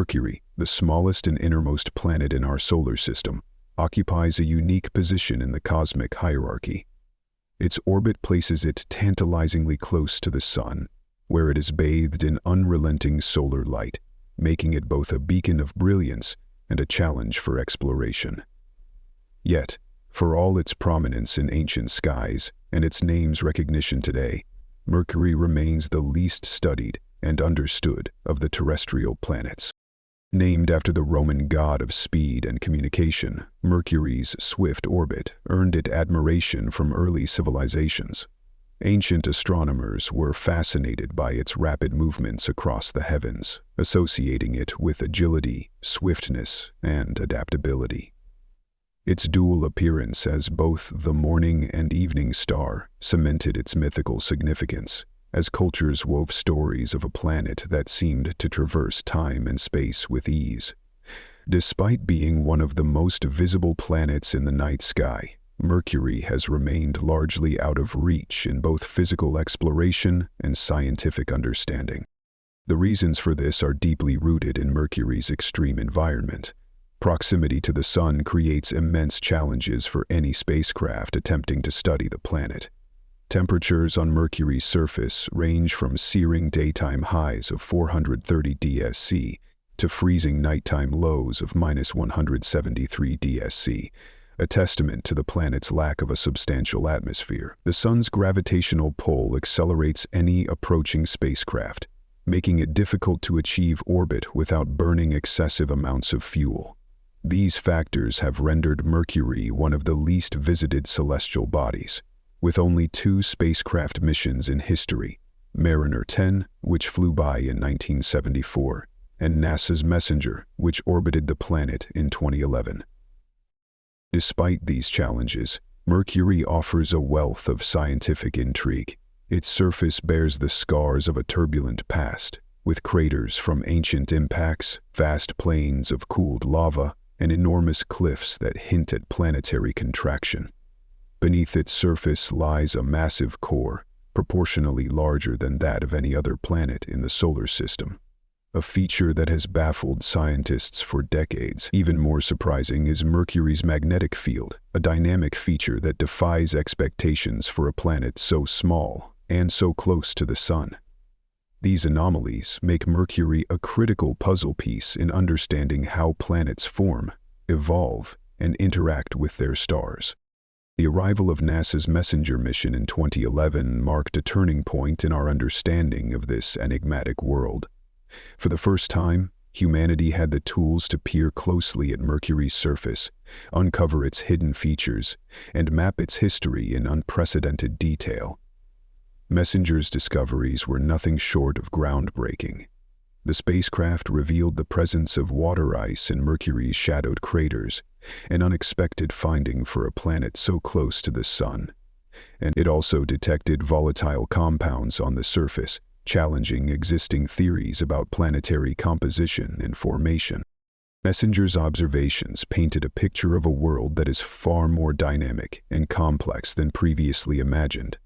Mercury, the smallest and innermost planet in our solar system, occupies a unique position in the cosmic hierarchy. Its orbit places it tantalizingly close to the Sun, where it is bathed in unrelenting solar light, making it both a beacon of brilliance and a challenge for exploration. Yet, for all its prominence in ancient skies and its name's recognition today, Mercury remains the least studied and understood of the terrestrial planets. Named after the Roman god of speed and communication, Mercury's swift orbit earned it admiration from early civilizations. Ancient astronomers were fascinated by its rapid movements across the heavens, associating it with agility, swiftness, and adaptability. Its dual appearance as both the morning and evening star cemented its mythical significance, as cultures wove stories of a planet that seemed to traverse time and space with ease. Despite being one of the most visible planets in the night sky, Mercury has remained largely out of reach in both physical exploration and scientific understanding. The reasons for this are deeply rooted in Mercury's extreme environment. Proximity to the Sun creates immense challenges for any spacecraft attempting to study the planet. Temperatures on Mercury's surface range from searing daytime highs of 430 dSc to freezing nighttime lows of -173 dSc, a testament to the planet's lack of a substantial atmosphere. The Sun's gravitational pull accelerates any approaching spacecraft, making it difficult to achieve orbit without burning excessive amounts of fuel. These factors have rendered Mercury one of the least visited celestial bodies, with only 2 spacecraft missions in history, Mariner 10, which flew by in 1974, and NASA's Messenger, which orbited the planet in 2011. Despite these challenges, Mercury offers a wealth of scientific intrigue. Its surface bears the scars of a turbulent past, with craters from ancient impacts, vast plains of cooled lava, and enormous cliffs that hint at planetary contraction. Beneath its surface lies a massive core, proportionally larger than that of any other planet in the solar system, a feature that has baffled scientists for decades. Even more surprising is Mercury's magnetic field, a dynamic feature that defies expectations for a planet so small and so close to the Sun. These anomalies make Mercury a critical puzzle piece in understanding how planets form, evolve, and interact with their stars. The arrival of NASA's Messenger mission in 2011 marked a turning point in our understanding of this enigmatic world. For the first time, humanity had the tools to peer closely at Mercury's surface, uncover its hidden features, and map its history in unprecedented detail. Messenger's discoveries were nothing short of groundbreaking. The spacecraft revealed the presence of water ice in Mercury's shadowed craters, an unexpected finding for a planet so close to the Sun. And it also detected volatile compounds on the surface, challenging existing theories about planetary composition and formation. Messenger's observations painted a picture of a world that is far more dynamic and complex than previously imagined.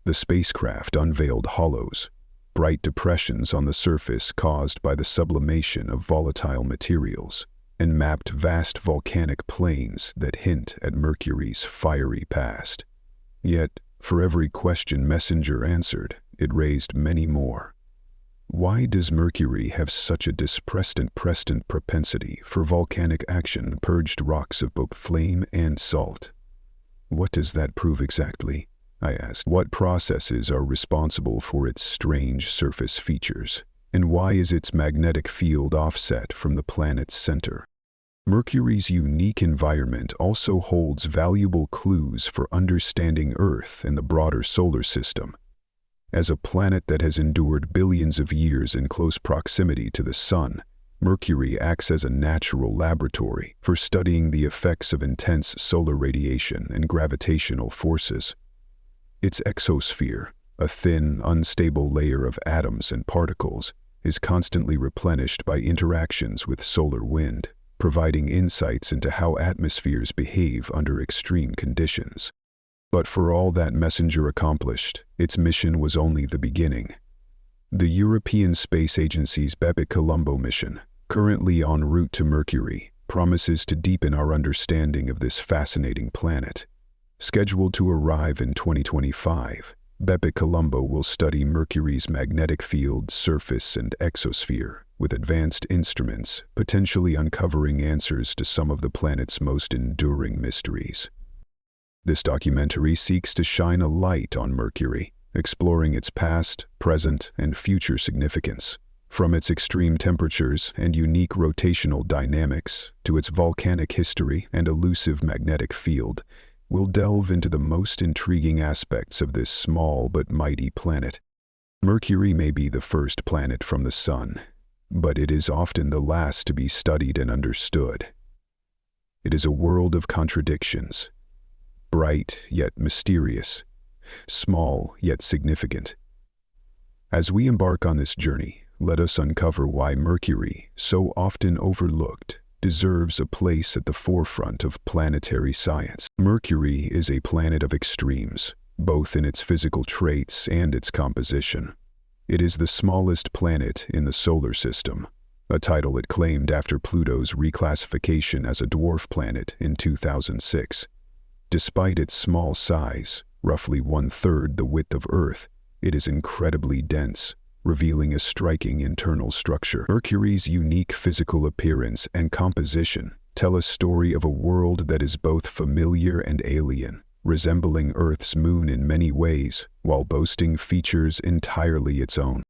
The spacecraft unveiled hollows, bright depressions on the surface caused by the sublimation of volatile materials, and mapped vast volcanic plains that hint at Mercury's fiery past. Yet, for every question Messenger answered, it raised many more. Why does Mercury have such a disprestant propensity for volcanic action, purged rocks of both flame and salt? What does that prove exactly? I asked. What processes are responsible for its strange surface features, and why is its magnetic field offset from the planet's center? Mercury's unique environment also holds valuable clues for understanding Earth and the broader solar system. As a planet that has endured billions of years in close proximity to the Sun, Mercury acts as a natural laboratory for studying the effects of intense solar radiation and gravitational forces. Its exosphere, a thin, unstable layer of atoms and particles, is constantly replenished by interactions with solar wind, providing insights into how atmospheres behave under extreme conditions. But for all that Messenger accomplished, its mission was only the beginning. The European Space Agency's Bepi Colombo mission, currently en route to Mercury, promises to deepen our understanding of this fascinating planet. Scheduled to arrive in 2025, Bepic Colombo will study Mercury's magnetic field, surface, and exosphere, with advanced instruments potentially uncovering answers to some of the planet's most enduring mysteries. This documentary seeks to shine a light on Mercury, exploring its past, present, and future significance. From its extreme temperatures and unique rotational dynamics to its volcanic history and elusive magnetic field, we'll delve into the most intriguing aspects of this small but mighty planet. Mercury may be the first planet from the Sun, but it is often the last to be studied and understood. It is a world of contradictions, bright yet mysterious, small yet significant. As we embark on this journey, let us uncover why Mercury, so often overlooked, deserves a place at the forefront of planetary science. Mercury is a planet of extremes, both in its physical traits and its composition. It is the smallest planet in the solar system, a title it claimed after Pluto's reclassification as a dwarf planet in 2006. Despite its small size, roughly one-third the width of Earth, it is incredibly dense, revealing a striking internal structure. Mercury's unique physical appearance and composition tell a story of a world that is both familiar and alien, resembling Earth's moon in many ways, while boasting features entirely its own.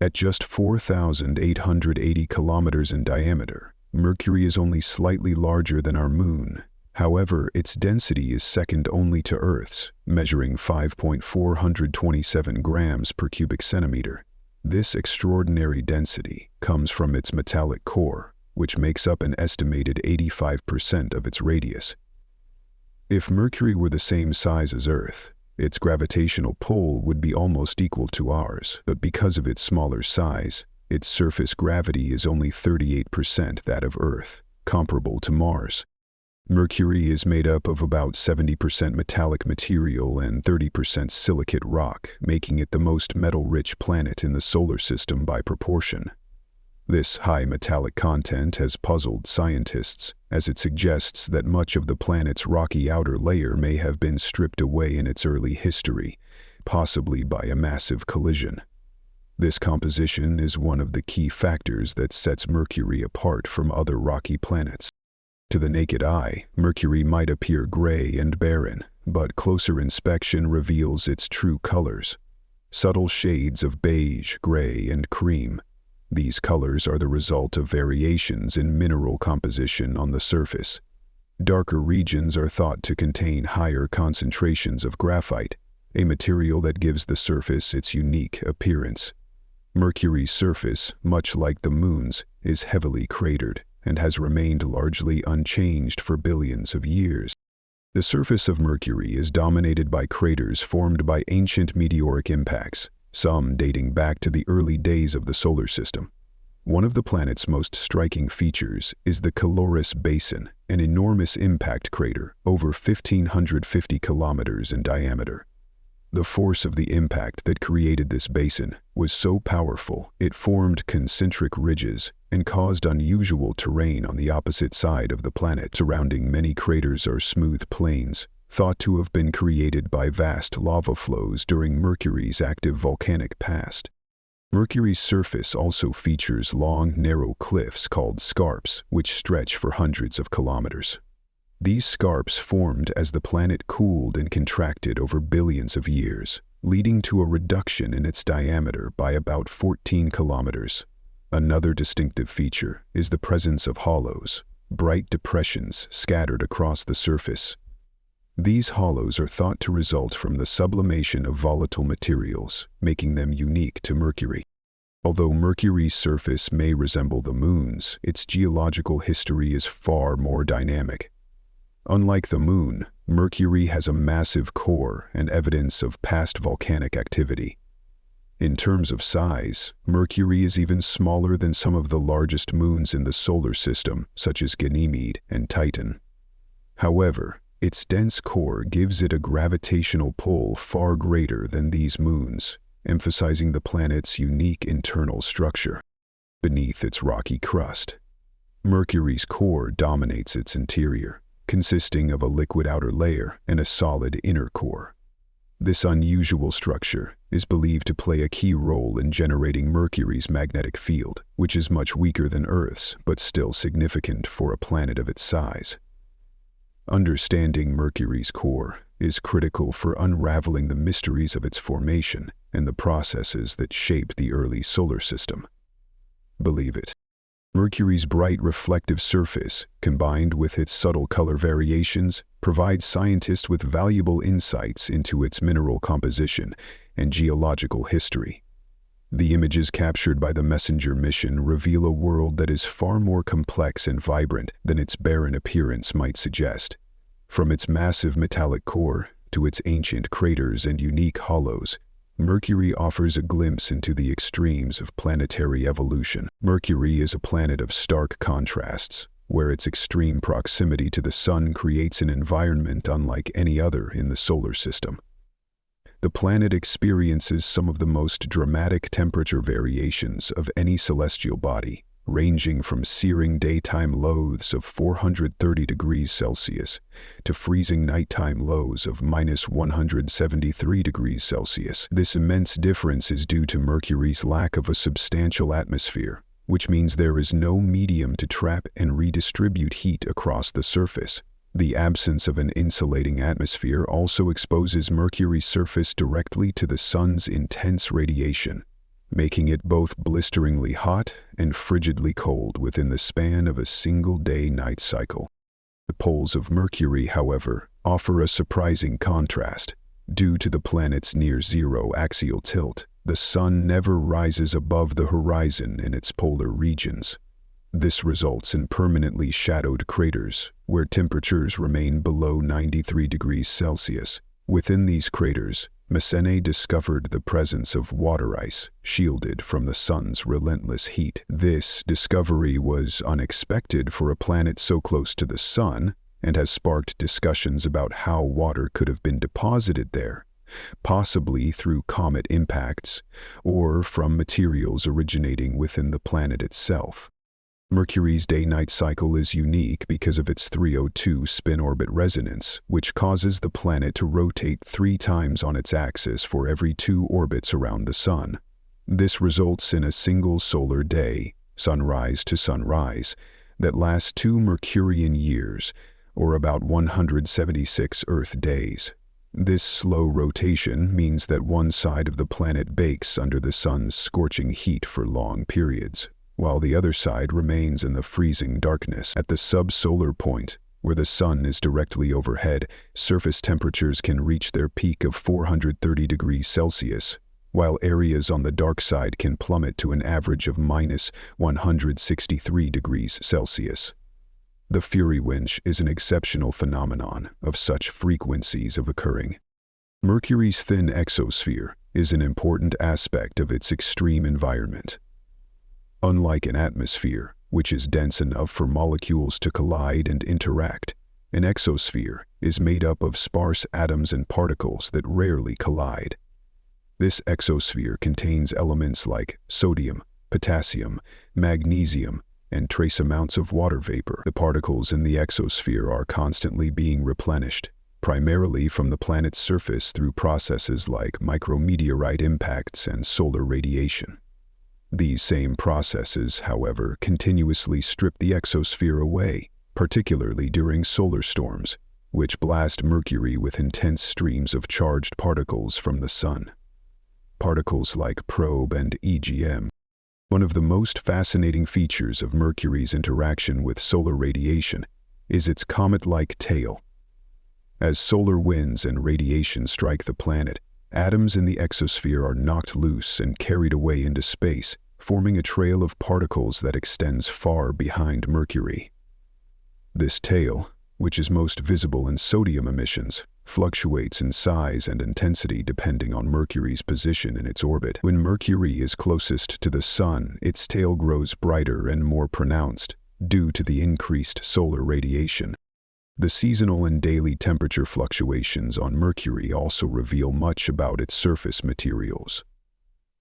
At just 4,880 kilometers in diameter, Mercury is only slightly larger than our moon. However, its density is second only to Earth's, measuring 5.427 grams per cubic centimeter. This extraordinary density comes from its metallic core, which makes up an estimated 85% of its radius. If Mercury were the same size as Earth, its gravitational pull would be almost equal to ours, but because of its smaller size, its surface gravity is only 38% that of Earth, comparable to Mars. Mercury is made up of about 70% metallic material and 30% silicate rock, making it the most metal-rich planet in the solar system by proportion. This high metallic content has puzzled scientists, as it suggests that much of the planet's rocky outer layer may have been stripped away in its early history, possibly by a massive collision. This composition is one of the key factors that sets Mercury apart from other rocky planets. To the naked eye, Mercury might appear gray and barren, but closer inspection reveals its true colors. Subtle shades of beige, gray, and cream. These colors are the result of variations in mineral composition on the surface. Darker regions are thought to contain higher concentrations of graphite, a material that gives the surface its unique appearance. Mercury's surface, much like the Moon's, is heavily cratered and has remained largely unchanged for billions of years. The surface of Mercury is dominated by craters formed by ancient meteoric impacts, some dating back to the early days of the solar system. One of the planet's most striking features is the Caloris Basin, an enormous impact crater over 1,550 kilometers in diameter. The force of the impact that created this basin was so powerful it formed concentric ridges and caused unusual terrain on the opposite side of the planet. Surrounding many craters are smooth plains, thought to have been created by vast lava flows during Mercury's active volcanic past. Mercury's surface also features long, narrow cliffs called scarps, which stretch for hundreds of kilometers. These scarps formed as the planet cooled and contracted over billions of years, leading to a reduction in its diameter by about 14 kilometers. Another distinctive feature is the presence of hollows, bright depressions scattered across the surface. These hollows are thought to result from the sublimation of volatile materials, making them unique to Mercury. Although Mercury's surface may resemble the Moon's, its geological history is far more dynamic. Unlike the Moon, Mercury has a massive core and evidence of past volcanic activity. In terms of size, Mercury is even smaller than some of the largest moons in the solar system, such as Ganymede and Titan. However, its dense core gives it a gravitational pull far greater than these moons, emphasizing the planet's unique internal structure. beneath its rocky crust. Mercury's core dominates its interior, consisting of a liquid outer layer and a solid inner core. This unusual structure is believed to play a key role in generating Mercury's magnetic field, which is much weaker than Earth's, but still significant for a planet of its size. Understanding Mercury's core is critical for unraveling the mysteries of its formation and the processes that shaped the early solar system. Believe it. Mercury's bright reflective surface, combined with its subtle color variations, provides scientists with valuable insights into its mineral composition and geological history. The images captured by the MESSENGER mission reveal a world that is far more complex and vibrant than its barren appearance might suggest. From its massive metallic core to its ancient craters and unique hollows, Mercury offers a glimpse into the extremes of planetary evolution. Mercury is a planet of stark contrasts, where its extreme proximity to the Sun creates an environment unlike any other in the solar system. The planet experiences some of the most dramatic temperature variations of any celestial body, ranging from searing daytime lows of 430 degrees Celsius to freezing nighttime lows of -173 degrees Celsius. This immense difference is due to Mercury's lack of a substantial atmosphere, which means there is no medium to trap and redistribute heat across the surface. The absence of an insulating atmosphere also exposes Mercury's surface directly to the Sun's intense radiation, making it both blisteringly hot and frigidly cold within the span of a single day-night cycle. The poles of Mercury, however, offer a surprising contrast. Due to the planet's near-zero axial tilt, the Sun never rises above the horizon in its polar regions. This results in permanently shadowed craters, where temperatures remain below 93 degrees Celsius. Within these craters, MESSENGER discovered the presence of water ice, shielded from the Sun's relentless heat. This discovery was unexpected for a planet so close to the Sun, and has sparked discussions about how water could have been deposited there, possibly through comet impacts, or from materials originating within the planet itself. Mercury's day-night cycle is unique because of its 302 spin-orbit resonance, which causes the planet to rotate 3 times on its axis for every 2 orbits around the Sun. This results in a single solar day, sunrise to sunrise, that lasts 2 Mercurian years, or about 176 Earth days. This slow rotation means that one side of the planet bakes under the Sun's scorching heat for long periods, while the other side remains in the freezing darkness. At the subsolar point, where the Sun is directly overhead, surface temperatures can reach their peak of 430 degrees Celsius, while areas on the dark side can plummet to an average of -163 degrees Celsius. The Fury winch is an exceptional phenomenon of such frequencies of occurring. Mercury's thin exosphere is an important aspect of its extreme environment. Unlike an atmosphere, which is dense enough for molecules to collide and interact, an exosphere is made up of sparse atoms and particles that rarely collide. This exosphere contains elements like sodium, potassium, magnesium, and trace amounts of water vapor. The particles in the exosphere are constantly being replenished, primarily from the planet's surface through processes like micrometeorite impacts and solar radiation. These same processes, however, continuously strip the exosphere away, particularly during solar storms, which blast Mercury with intense streams of charged particles from the Sun. Particles like probe and EGM. One of the most fascinating features of Mercury's interaction with solar radiation is its comet-like tail. As solar winds and radiation strike the planet, atoms in the exosphere are knocked loose and carried away into space, forming a trail of particles that extends far behind Mercury. This tail, which is most visible in sodium emissions, fluctuates in size and intensity depending on Mercury's position in its orbit. When Mercury is closest to the Sun, its tail grows brighter and more pronounced, due to the increased solar radiation. The seasonal and daily temperature fluctuations on Mercury also reveal much about its surface materials.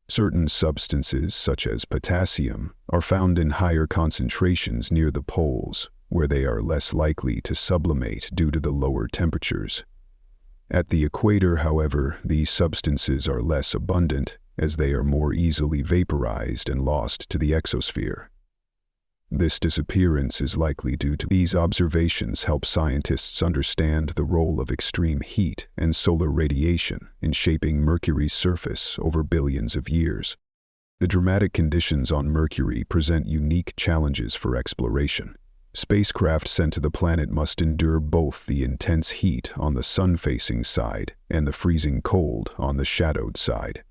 Certain substances, such as potassium, are found in higher concentrations near the poles, where they are less likely to sublimate due to the lower temperatures. At the equator, however, these substances are less abundant, as they are more easily vaporized and lost to the exosphere. This disappearance is likely due to these observations help scientists understand the role of extreme heat and solar radiation in shaping Mercury's surface over billions of years. The dramatic conditions on Mercury present unique challenges for exploration. Spacecraft sent to the planet must endure both the intense heat on the sun-facing side and the freezing cold on the shadowed side.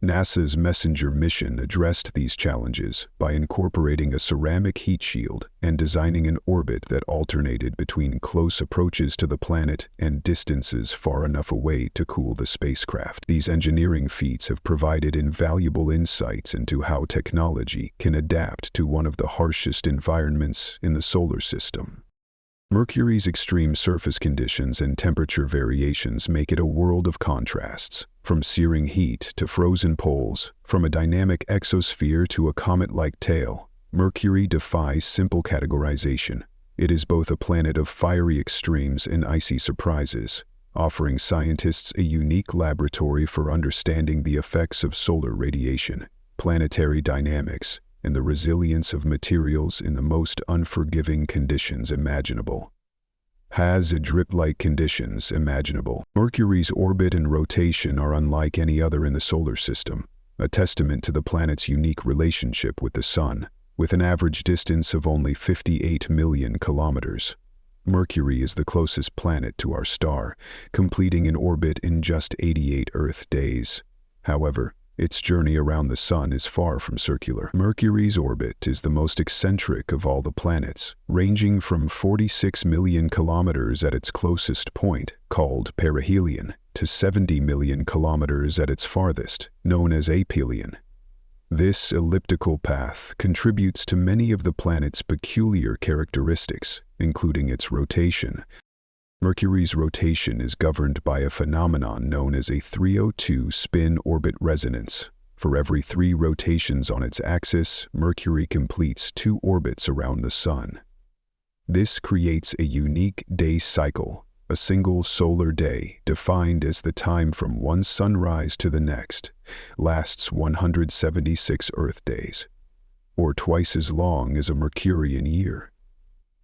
NASA's Messenger mission addressed these challenges by incorporating a ceramic heat shield and designing an orbit that alternated between close approaches to the planet and distances far enough away to cool the spacecraft. These engineering feats have provided invaluable insights into how technology can adapt to one of the harshest environments in the solar system. Mercury's extreme surface conditions and temperature variations make it a world of contrasts. From searing heat to frozen poles, from a dynamic exosphere to a comet-like tail, Mercury defies simple categorization. It is both a planet of fiery extremes and icy surprises, offering scientists a unique laboratory for understanding the effects of solar radiation, planetary dynamics, and the resilience of materials in the most unforgiving conditions imaginable. Has Egypt-like conditions imaginable. Mercury's orbit and rotation are unlike any other in the solar system, a testament to the planet's unique relationship with the Sun. With an average distance of only 58 million kilometers, Mercury is the closest planet to our star, completing an orbit in just 88 Earth days. However, its journey around the Sun is far from circular. Mercury's orbit is the most eccentric of all the planets, ranging from 46 million kilometers at its closest point, called perihelion, to 70 million kilometers at its farthest, known as aphelion. This elliptical path contributes to many of the planet's peculiar characteristics, including its rotation. Mercury's rotation is governed by a phenomenon known as a 302 spin-orbit resonance. For every 3 rotations on its axis, Mercury completes 2 orbits around the Sun. This creates a unique day cycle, a single solar day, defined as the time from one sunrise to the next, lasts 176 Earth days, or twice as long as a Mercurian year.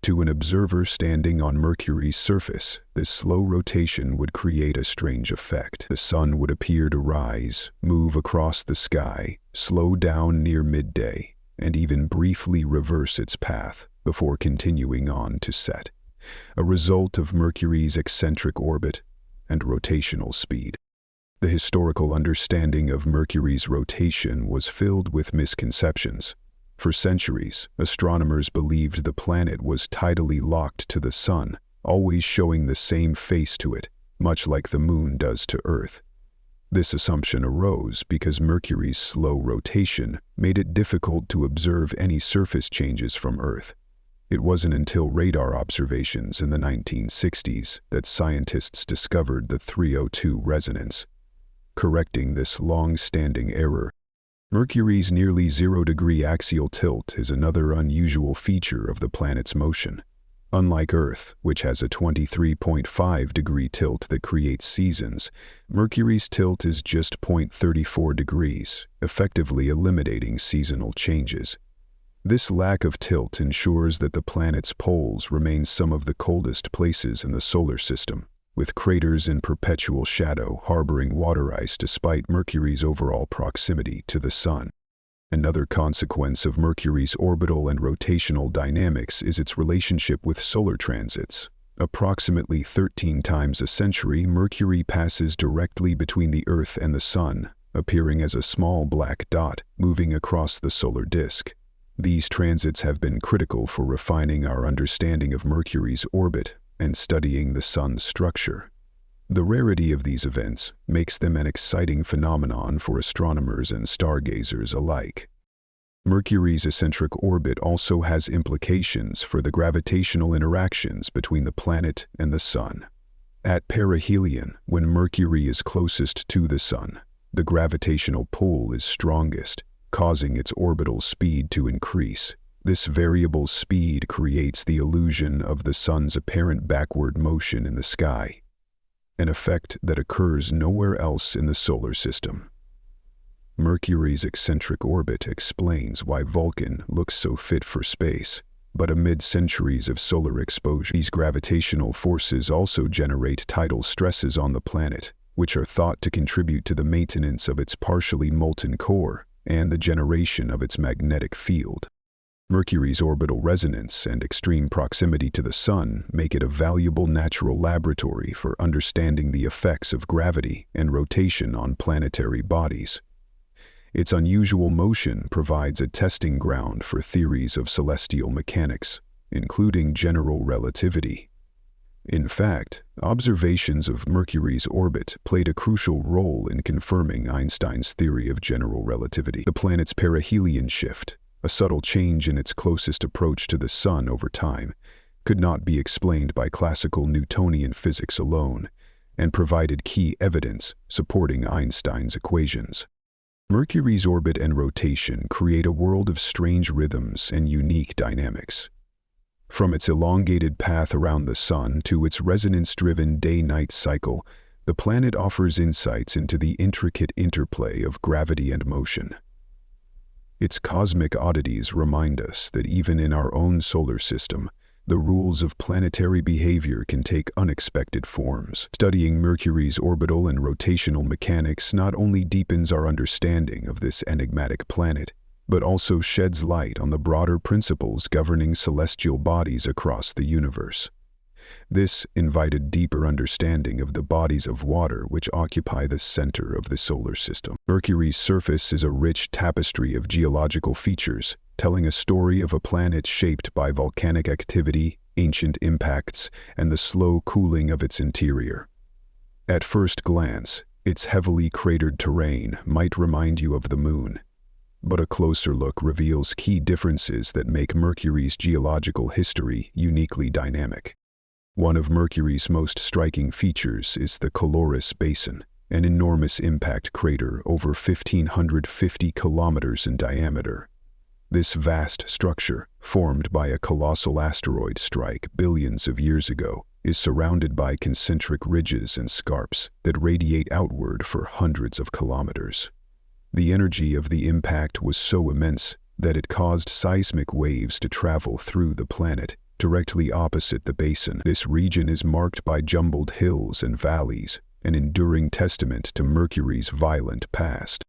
To an observer standing on Mercury's surface, this slow rotation would create a strange effect. The Sun would appear to rise, move across the sky, slow down near midday, and even briefly reverse its path before continuing on to set, a result of Mercury's eccentric orbit and rotational speed. The historical understanding of Mercury's rotation was filled with misconceptions. For centuries, astronomers believed the planet was tidally locked to the Sun, always showing the same face to it, much like the Moon does to Earth. This assumption arose because Mercury's slow rotation made it difficult to observe any surface changes from Earth. It wasn't until radar observations in the 1960s that scientists discovered the 302 resonance. Correcting this long-standing error, Mercury's nearly 0-degree axial tilt is another unusual feature of the planet's motion. Unlike Earth, which has a 23.5-degree tilt that creates seasons, Mercury's tilt is just 0.34 degrees, effectively eliminating seasonal changes. This lack of tilt ensures that the planet's poles remain some of the coldest places in the solar system, with craters in perpetual shadow harboring water ice despite Mercury's overall proximity to the Sun. Another consequence of Mercury's orbital and rotational dynamics is its relationship with solar transits. Approximately 13 times a century, Mercury passes directly between the Earth and the Sun, appearing as a small black dot moving across the solar disk. These transits have been critical for refining our understanding of Mercury's orbit and studying the Sun's structure. The rarity of these events makes them an exciting phenomenon for astronomers and stargazers alike. Mercury's eccentric orbit also has implications for the gravitational interactions between the planet and the Sun. At perihelion, when Mercury is closest to the Sun, the gravitational pull is strongest, causing its orbital speed to increase. This variable speed creates the illusion of the sun's apparent backward motion in the sky, an effect that occurs nowhere else in the solar system. Mercury's eccentric orbit explains why Vulcan looks so fit for space, but amid centuries of solar exposure, these gravitational forces also generate tidal stresses on the planet, which are thought to contribute to the maintenance of its partially molten core and the generation of its magnetic field. Mercury's orbital resonance and extreme proximity to the Sun make it a valuable natural laboratory for understanding the effects of gravity and rotation on planetary bodies. Its unusual motion provides a testing ground for theories of celestial mechanics, including general relativity. In fact, observations of Mercury's orbit played a crucial role in confirming Einstein's theory of general relativity. The planet's perihelion shift, a subtle change in its closest approach to the Sun over time, could not be explained by classical Newtonian physics alone, and provided key evidence supporting Einstein's equations. Mercury's orbit and rotation create a world of strange rhythms and unique dynamics. From its elongated path around the Sun to its resonance-driven day-night cycle, the planet offers insights into the intricate interplay of gravity and motion. Its cosmic oddities remind us that even in our own solar system, the rules of planetary behavior can take unexpected forms. Studying Mercury's orbital and rotational mechanics not only deepens our understanding of this enigmatic planet, but also sheds light on the broader principles governing celestial bodies across the universe. This invited deeper understanding of the bodies of water which occupy the center of the solar system. Mercury's surface is a rich tapestry of geological features, telling a story of a planet shaped by volcanic activity, ancient impacts, and the slow cooling of its interior. At first glance, its heavily cratered terrain might remind you of the Moon, but a closer look reveals key differences that make Mercury's geological history uniquely dynamic. One of Mercury's most striking features is the Caloris Basin, an enormous impact crater over 1,550 kilometers in diameter. This vast structure, formed by a colossal asteroid strike billions of years ago, is surrounded by concentric ridges and scarps that radiate outward for hundreds of kilometers. The energy of the impact was so immense that it caused seismic waves to travel through the planet, directly opposite the basin. This region is marked by jumbled hills and valleys, an enduring testament to Mercury's violent past.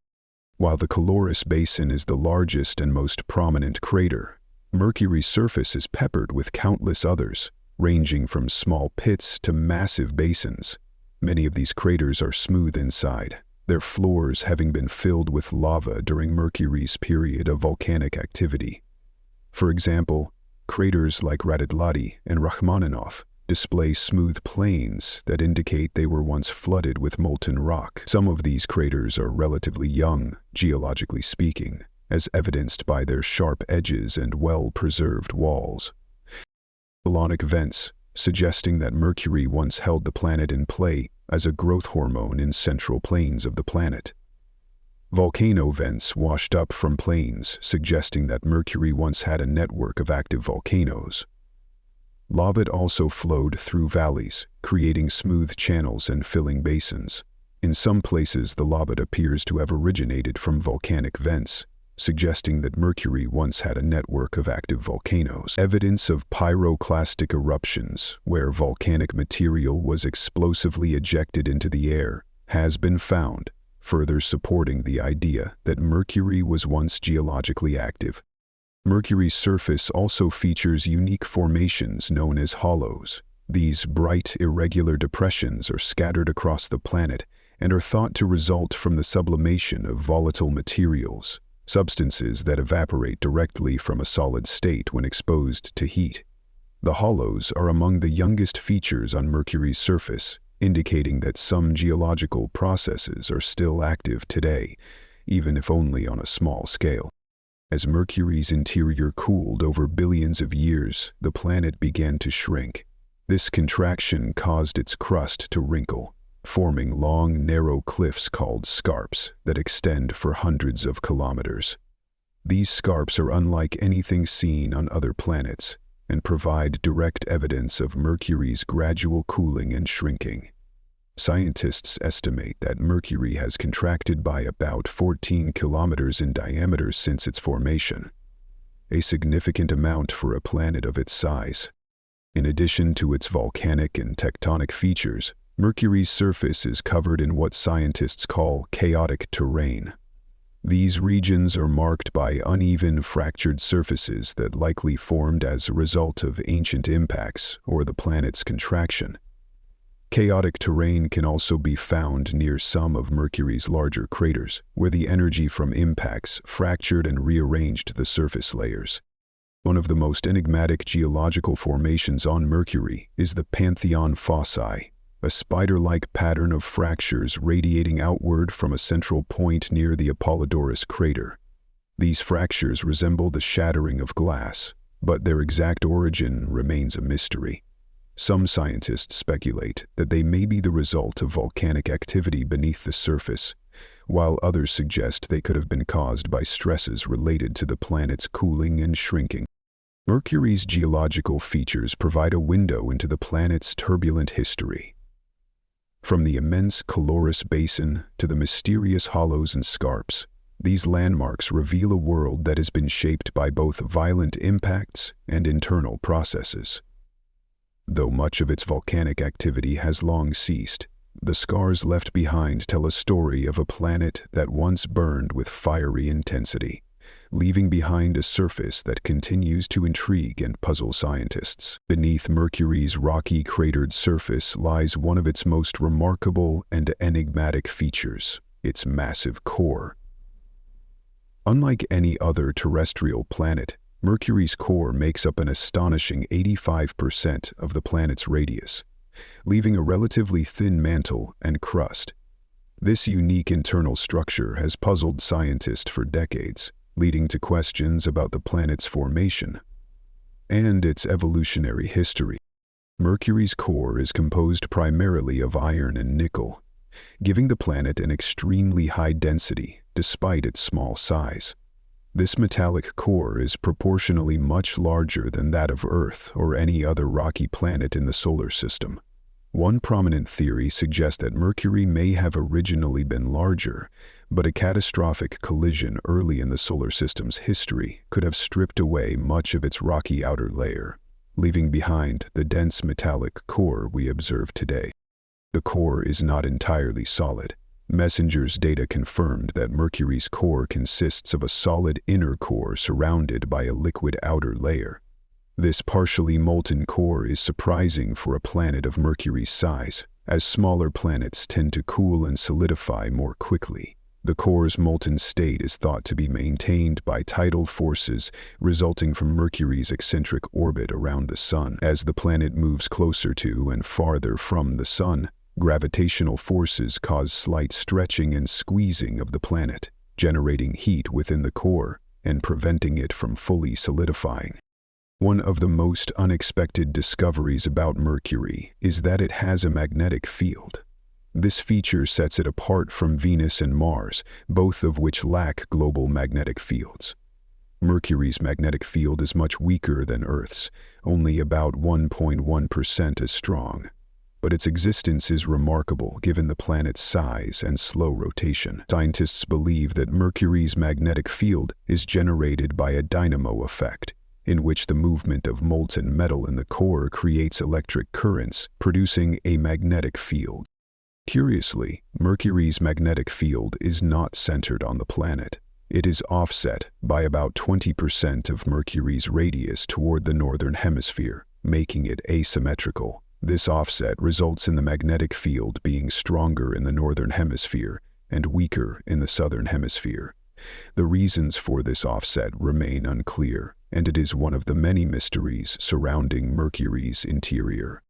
While the Caloris Basin is the largest and most prominent crater, Mercury's surface is peppered with countless others, ranging from small pits to massive basins. Many of these craters are smooth inside, their floors having been filled with lava during Mercury's period of volcanic activity. For example, craters like Radidlati and Rachmaninoff display smooth plains that indicate they were once flooded with molten rock. Some of these craters are relatively young, geologically speaking, as evidenced by their sharp edges and well-preserved walls. Tectonic vents, suggesting that Mercury once held the planet in play as a growth hormone in central planes of the planet. Volcano vents washed up from plains, suggesting that Mercury once had a network of active volcanoes. Lava also flowed through valleys, creating smooth channels and filling basins. In some places, the lava appears to have originated from volcanic vents, suggesting that Mercury once had a network of active volcanoes. Evidence of pyroclastic eruptions, where volcanic material was explosively ejected into the air, has been found, further supporting the idea that Mercury was once geologically active. Mercury's surface also features unique formations known as hollows. These bright, irregular depressions are scattered across the planet and are thought to result from the sublimation of volatile materials, substances that evaporate directly from a solid state when exposed to heat. The hollows are among the youngest features on Mercury's surface, indicating that some geological processes are still active today, even if only on a small scale. As Mercury's interior cooled over billions of years, the planet began to shrink. This contraction caused its crust to wrinkle, forming long, narrow cliffs called scarps that extend for hundreds of kilometers. These scarps are unlike anything seen on other planets and provide direct evidence of Mercury's gradual cooling and shrinking. Scientists estimate that Mercury has contracted by about 14 kilometers in diameter since its formation, a significant amount for a planet of its size. In addition to its volcanic and tectonic features, Mercury's surface is covered in what scientists call chaotic terrain. These regions are marked by uneven, fractured surfaces that likely formed as a result of ancient impacts or the planet's contraction. Chaotic terrain can also be found near some of Mercury's larger craters, where the energy from impacts fractured and rearranged the surface layers. One of the most enigmatic geological formations on Mercury is the Pantheon fossae, a spider-like pattern of fractures radiating outward from a central point near the Apollodorus crater. These fractures resemble the shattering of glass, but their exact origin remains a mystery. Some scientists speculate that they may be the result of volcanic activity beneath the surface, while others suggest they could have been caused by stresses related to the planet's cooling and shrinking. Mercury's geological features provide a window into the planet's turbulent history. From the immense Calorus Basin to the mysterious hollows and scarps, these landmarks reveal a world that has been shaped by both violent impacts and internal processes. Though much of its volcanic activity has long ceased, the scars left behind tell a story of a planet that once burned with fiery intensity, leaving behind a surface that continues to intrigue and puzzle scientists. Beneath Mercury's rocky, cratered surface lies one of its most remarkable and enigmatic features, its massive core. Unlike any other terrestrial planet, Mercury's core makes up an astonishing 85% of the planet's radius, leaving a relatively thin mantle and crust. This unique internal structure has puzzled scientists for decades, leading to questions about the planet's formation and its evolutionary history. Mercury's core is composed primarily of iron and nickel, giving the planet an extremely high density despite its small size. This metallic core is proportionally much larger than that of Earth or any other rocky planet in the solar system. One prominent theory suggests that Mercury may have originally been larger, but a catastrophic collision early in the solar system's history could have stripped away much of its rocky outer layer, leaving behind the dense metallic core we observe today. The core is not entirely solid. Messenger's data confirmed that Mercury's core consists of a solid inner core surrounded by a liquid outer layer. This partially molten core is surprising for a planet of Mercury's size, as smaller planets tend to cool and solidify more quickly. The core's molten state is thought to be maintained by tidal forces resulting from Mercury's eccentric orbit around the Sun. As the planet moves closer to and farther from the Sun, gravitational forces cause slight stretching and squeezing of the planet, generating heat within the core and preventing it from fully solidifying. One of the most unexpected discoveries about Mercury is that it has a magnetic field. This feature sets it apart from Venus and Mars, both of which lack global magnetic fields. Mercury's magnetic field is much weaker than Earth's, only about 1.1% as strong. But its existence is remarkable given the planet's size and slow rotation. Scientists believe that Mercury's magnetic field is generated by a dynamo effect, in which the movement of molten metal in the core creates electric currents, producing a magnetic field. Curiously, Mercury's magnetic field is not centered on the planet. It is offset by about 20% of Mercury's radius toward the northern hemisphere, making it asymmetrical. This offset results in the magnetic field being stronger in the northern hemisphere and weaker in the southern hemisphere. The reasons for this offset remain unclear, and it is one of the many mysteries surrounding Mercury's interior.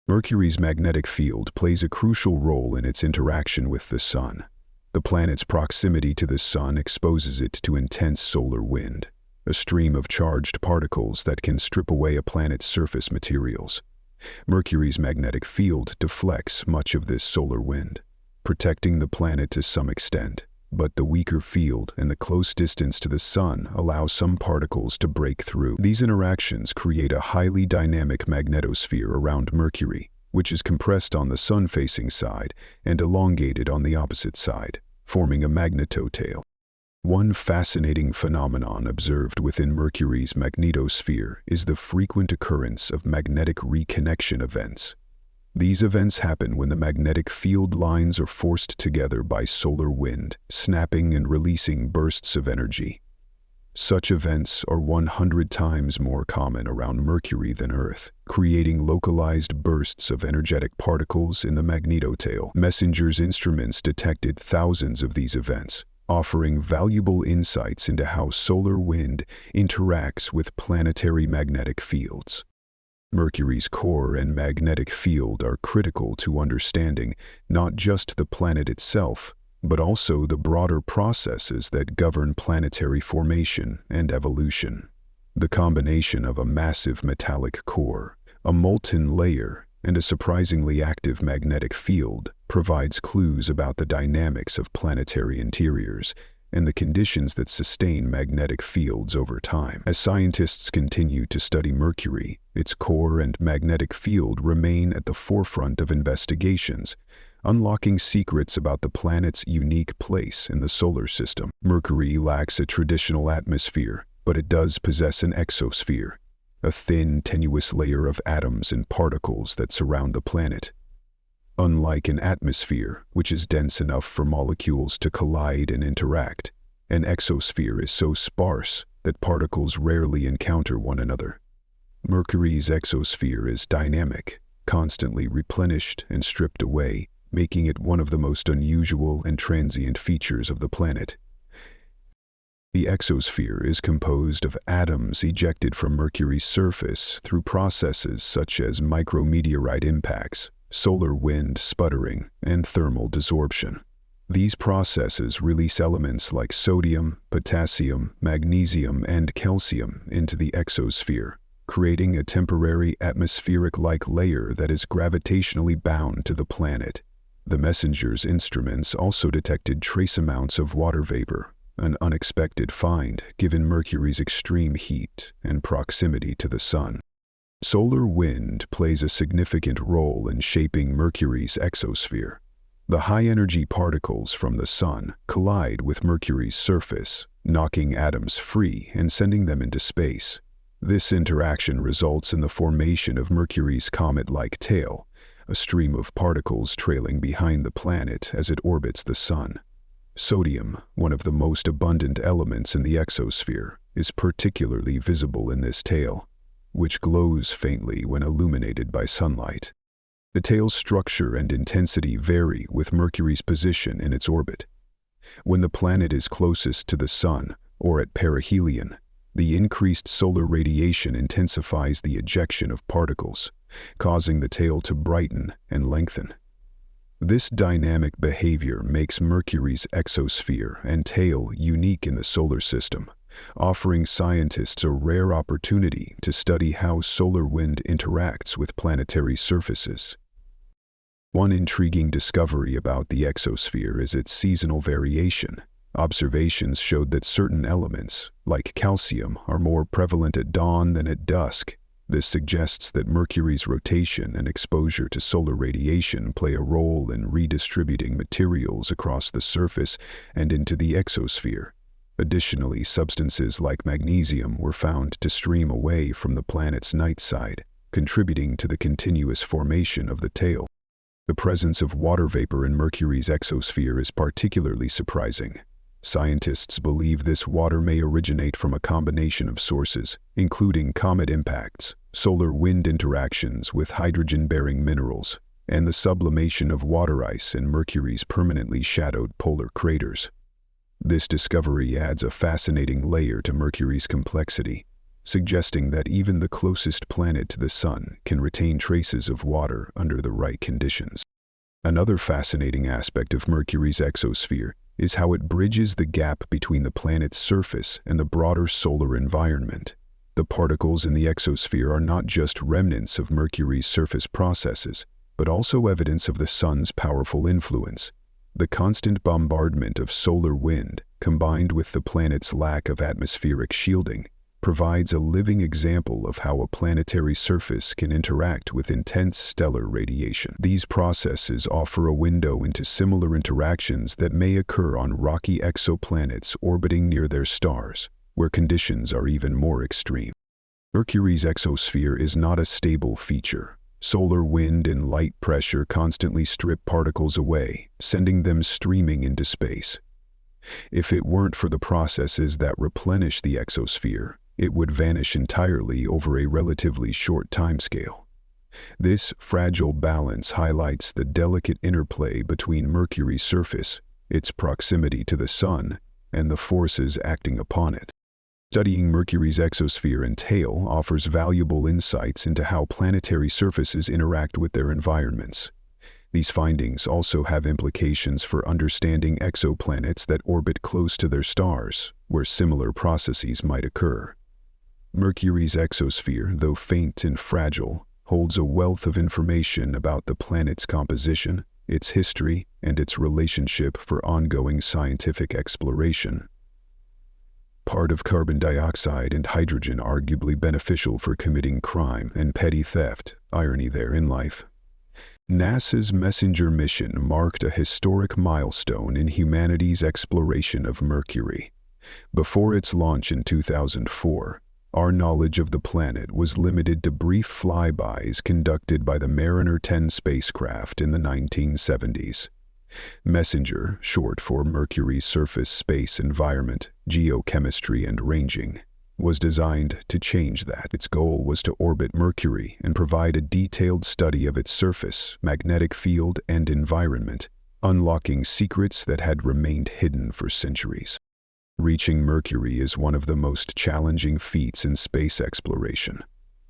Mercury's magnetic field plays a crucial role in its interaction with the Sun. The planet's proximity to the Sun exposes it to intense solar wind, a stream of charged particles that can strip away a planet's surface materials. Mercury's magnetic field deflects much of this solar wind, protecting the planet to some extent. But the weaker field and the close distance to the Sun allow some particles to break through. These interactions create a highly dynamic magnetosphere around Mercury, which is compressed on the Sun-facing side and elongated on the opposite side, forming a magnetotail. One fascinating phenomenon observed within Mercury's magnetosphere is the frequent occurrence of magnetic reconnection events. These events happen when the magnetic field lines are forced together by solar wind, snapping and releasing bursts of energy. Such events are 100 times more common around Mercury than Earth, creating localized bursts of energetic particles in the magnetotail. Messenger's instruments detected thousands of these events, offering valuable insights into how solar wind interacts with planetary magnetic fields. Mercury's core and magnetic field are critical to understanding not just the planet itself, but also the broader processes that govern planetary formation and evolution. The combination of a massive metallic core, a molten layer, and a surprisingly active magnetic field provides clues about the dynamics of planetary interiors and the conditions that sustain magnetic fields over time. As scientists continue to study Mercury, its core and magnetic field remain at the forefront of investigations, unlocking secrets about the planet's unique place in the solar system. Mercury lacks a traditional atmosphere, but it does possess an exosphere, a thin, tenuous layer of atoms and particles that surround the planet. Unlike an atmosphere, which is dense enough for molecules to collide and interact, an exosphere is so sparse that particles rarely encounter one another. Mercury's exosphere is dynamic, constantly replenished and stripped away, making it one of the most unusual and transient features of the planet. The exosphere is composed of atoms ejected from Mercury's surface through processes such as micrometeorite impacts, solar wind sputtering, and thermal desorption. These processes release elements like sodium, potassium, magnesium, and calcium into the exosphere, creating a temporary atmospheric-like layer that is gravitationally bound to the planet. The Messenger's instruments also detected trace amounts of water vapor, an unexpected find given Mercury's extreme heat and proximity to the Sun. Solar wind plays a significant role in shaping Mercury's exosphere. The high-energy particles from the Sun collide with Mercury's surface, knocking atoms free and sending them into space. This interaction results in the formation of Mercury's comet-like tail, a stream of particles trailing behind the planet as it orbits the Sun. Sodium, one of the most abundant elements in the exosphere, is particularly visible in this tail, which glows faintly when illuminated by sunlight. The tail's structure and intensity vary with Mercury's position in its orbit. When the planet is closest to the Sun, or at perihelion, the increased solar radiation intensifies the ejection of particles, causing the tail to brighten and lengthen. This dynamic behavior makes Mercury's exosphere and tail unique in the solar system, offering scientists a rare opportunity to study how solar wind interacts with planetary surfaces. One intriguing discovery about the exosphere is its seasonal variation. Observations showed that certain elements, like calcium, are more prevalent at dawn than at dusk. This suggests that Mercury's rotation and exposure to solar radiation play a role in redistributing materials across the surface and into the exosphere. Additionally, substances like magnesium were found to stream away from the planet's night side, contributing to the continuous formation of the tail. The presence of water vapor in Mercury's exosphere is particularly surprising. Scientists believe this water may originate from a combination of sources, including comet impacts, solar wind interactions with hydrogen-bearing minerals, and the sublimation of water ice in Mercury's permanently shadowed polar craters. This discovery adds a fascinating layer to Mercury's complexity, suggesting that even the closest planet to the Sun can retain traces of water under the right conditions. Another fascinating aspect of Mercury's exosphere is how it bridges the gap between the planet's surface and the broader solar environment. The particles in the exosphere are not just remnants of Mercury's surface processes, but also evidence of the Sun's powerful influence. The constant bombardment of solar wind, combined with the planet's lack of atmospheric shielding, provides a living example of how a planetary surface can interact with intense stellar radiation. These processes offer a window into similar interactions that may occur on rocky exoplanets orbiting near their stars, where conditions are even more extreme. Mercury's exosphere is not a stable feature. Solar wind and light pressure constantly strip particles away, sending them streaming into space. If it weren't for the processes that replenish the exosphere, it would vanish entirely over a relatively short timescale. This fragile balance highlights the delicate interplay between Mercury's surface, its proximity to the Sun, and the forces acting upon it. Studying Mercury's exosphere and tail offers valuable insights into how planetary surfaces interact with their environments. These findings also have implications for understanding exoplanets that orbit close to their stars, where similar processes might occur. Mercury's exosphere, though faint and fragile, holds a wealth of information about the planet's composition, its history, and its relationship for ongoing scientific exploration. Part of carbon dioxide and hydrogen arguably beneficial for committing crime and petty theft, irony there in life. NASA's Messenger mission marked a historic milestone in humanity's exploration of Mercury. Before its launch in 2004, our knowledge of the planet was limited to brief flybys conducted by the Mariner 10 spacecraft in the 1970s. Messenger, short for Mercury's surface space environment, geochemistry and ranging, was designed to change that. Its goal was to orbit Mercury and provide a detailed study of its surface, magnetic field, and environment, unlocking secrets that had remained hidden for centuries. Reaching Mercury is one of the most challenging feats in space exploration.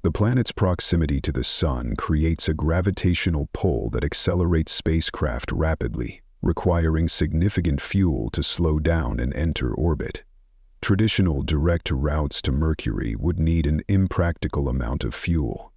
The planet's proximity to the Sun creates a gravitational pull that accelerates spacecraft rapidly, requiring significant fuel to slow down and enter orbit. Traditional direct routes to Mercury would need an impractical amount of fuel.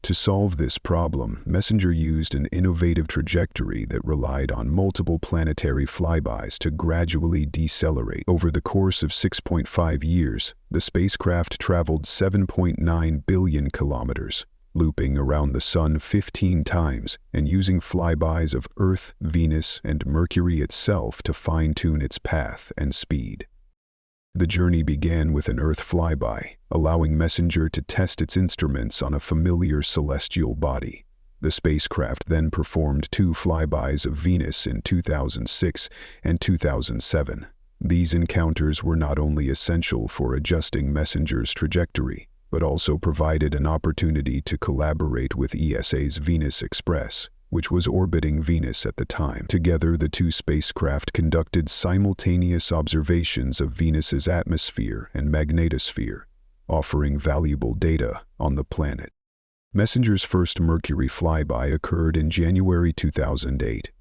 To solve this problem, Messenger used an innovative trajectory that relied on multiple planetary flybys to gradually decelerate. Over the course of 6.5 years, the spacecraft traveled 7.9 billion kilometers, looping around the Sun 15 times and using flybys of Earth, Venus, and Mercury itself to fine-tune its path and speed. The journey began with an Earth flyby, allowing Messenger to test its instruments on a familiar celestial body. The spacecraft then performed 2 flybys of Venus in 2006 and 2007. These encounters were not only essential for adjusting Messenger's trajectory, but also provided an opportunity to collaborate with ESA's Venus Express, which was orbiting Venus at the time. Together, the 2 spacecraft conducted simultaneous observations of Venus's atmosphere and magnetosphere, offering valuable data on the planet. Messenger's first Mercury flyby occurred in January 2008,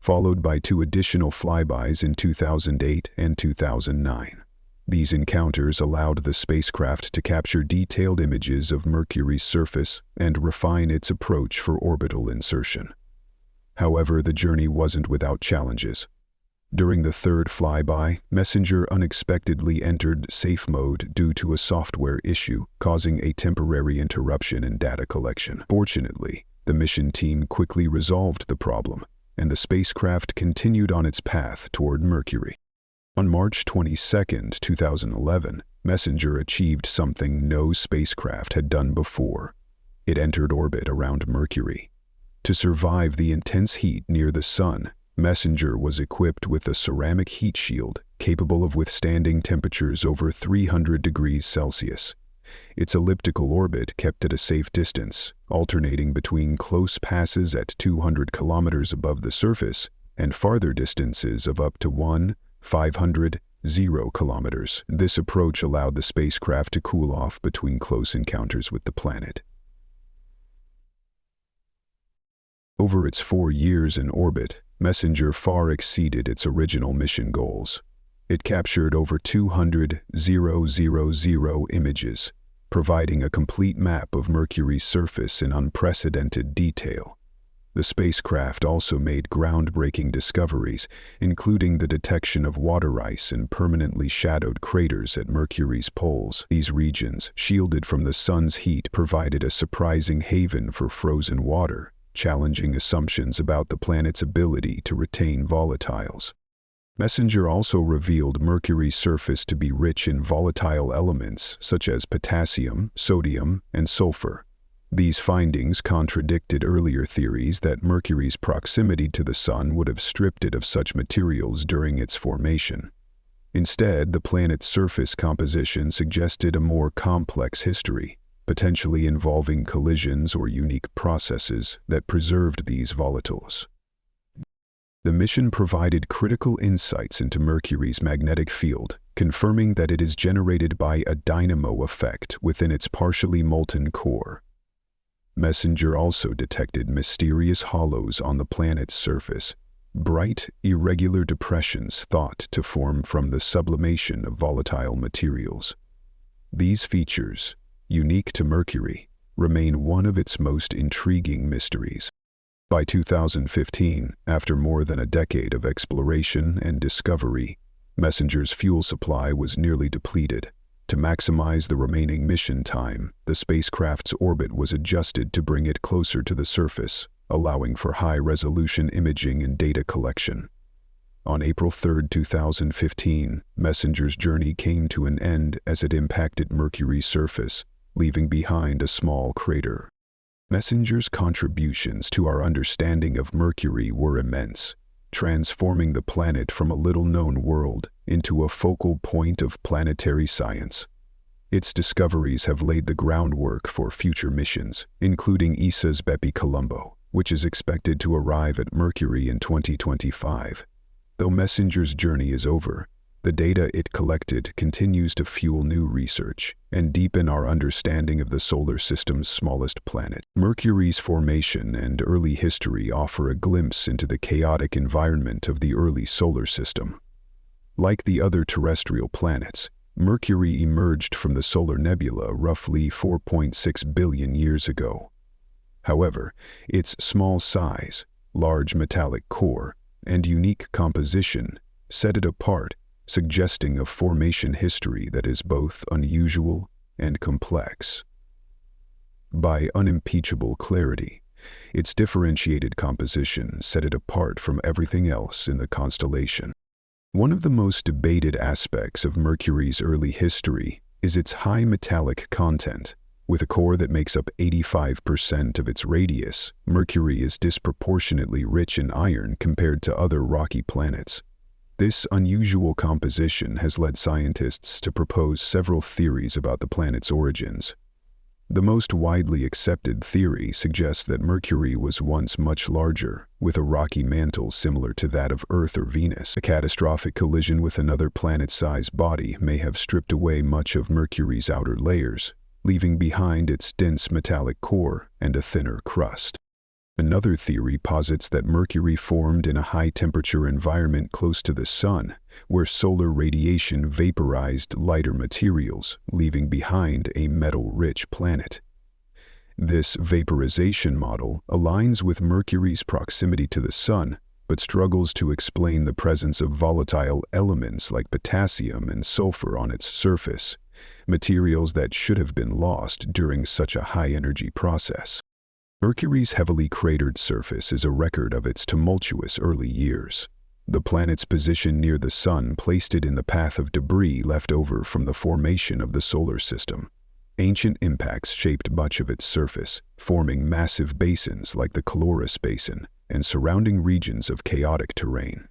followed by 2 additional flybys in 2008 and 2009. These encounters allowed the spacecraft to capture detailed images of Mercury's surface and refine its approach for orbital insertion. However, the journey wasn't without challenges. During the 3rd flyby, Messenger unexpectedly entered safe mode due to a software issue, causing a temporary interruption in data collection. Fortunately, the mission team quickly resolved the problem, and the spacecraft continued on its path toward Mercury. On March 22, 2011, Messenger achieved something no spacecraft had done before. It entered orbit around Mercury. To survive the intense heat near the Sun, Messenger was equipped with a ceramic heat shield capable of withstanding temperatures over 300 degrees Celsius. Its elliptical orbit kept at a safe distance, alternating between close passes at 200 kilometers above the surface and farther distances of up to 500 kilometers. This approach allowed the spacecraft to cool off between close encounters with the planet. Over its 4 years in orbit, Messenger far exceeded its original mission goals. It captured over 200,000 images, providing a complete map of Mercury's surface in unprecedented detail. The spacecraft also made groundbreaking discoveries, including the detection of water ice in permanently shadowed craters at Mercury's poles. These regions, shielded from the sun's heat, provided a surprising haven for frozen water, challenging assumptions about the planet's ability to retain volatiles. MESSENGER also revealed Mercury's surface to be rich in volatile elements such as potassium, sodium, and sulfur. These findings contradicted earlier theories that Mercury's proximity to the Sun would have stripped it of such materials during its formation. Instead, the planet's surface composition suggested a more complex history, potentially involving collisions or unique processes that preserved these volatiles. The mission provided critical insights into Mercury's magnetic field, confirming that it is generated by a dynamo effect within its partially molten core. MESSENGER also detected mysterious hollows on the planet's surface, bright, irregular depressions thought to form from the sublimation of volatile materials. These features, unique to Mercury, remain one of its most intriguing mysteries. By 2015, after more than a decade of exploration and discovery, MESSENGER's fuel supply was nearly depleted. To maximize the remaining mission time, the spacecraft's orbit was adjusted to bring it closer to the surface, allowing for high-resolution imaging and data collection. On April 3, 2015, MESSENGER's journey came to an end as it impacted Mercury's surface, leaving behind a small crater. MESSENGER's contributions to our understanding of Mercury were immense, transforming the planet from a little-known world into a focal point of planetary science. Its discoveries have laid the groundwork for future missions, including ESA's Bepi Colombo, which is expected to arrive at Mercury in 2025. Though MESSENGER's journey is over, the data it collected continues to fuel new research and deepen our understanding of the solar system's smallest planet. Mercury's formation and early history offer a glimpse into the chaotic environment of the early solar system. Like the other terrestrial planets, Mercury emerged from the solar nebula roughly 4.6 billion years ago. However, its small size, large metallic core, and unique composition set it apart, suggesting a formation history that is both unusual and complex. By unimpeachable clarity, its differentiated composition set it apart from everything else in the constellation. One of the most debated aspects of Mercury's early history is its high metallic content. With a core that makes up 85% of its radius, Mercury is disproportionately rich in iron compared to other rocky planets. This unusual composition has led scientists to propose several theories about the planet's origins. The most widely accepted theory suggests that Mercury was once much larger, with a rocky mantle similar to that of Earth or Venus. A catastrophic collision with another planet-sized body may have stripped away much of Mercury's outer layers, leaving behind its dense metallic core and a thinner crust. Another theory posits that Mercury formed in a high-temperature environment close to the Sun, where solar radiation vaporized lighter materials, leaving behind a metal-rich planet. This vaporization model aligns with Mercury's proximity to the Sun, but struggles to explain the presence of volatile elements like potassium and sulfur on its surface, materials that should have been lost during such a high-energy process. Mercury's heavily cratered surface is a record of its tumultuous early years. The planet's position near the Sun placed it in the path of debris left over from the formation of the solar system. Ancient impacts shaped much of its surface, forming massive basins like the Caloris Basin and surrounding regions of chaotic terrain.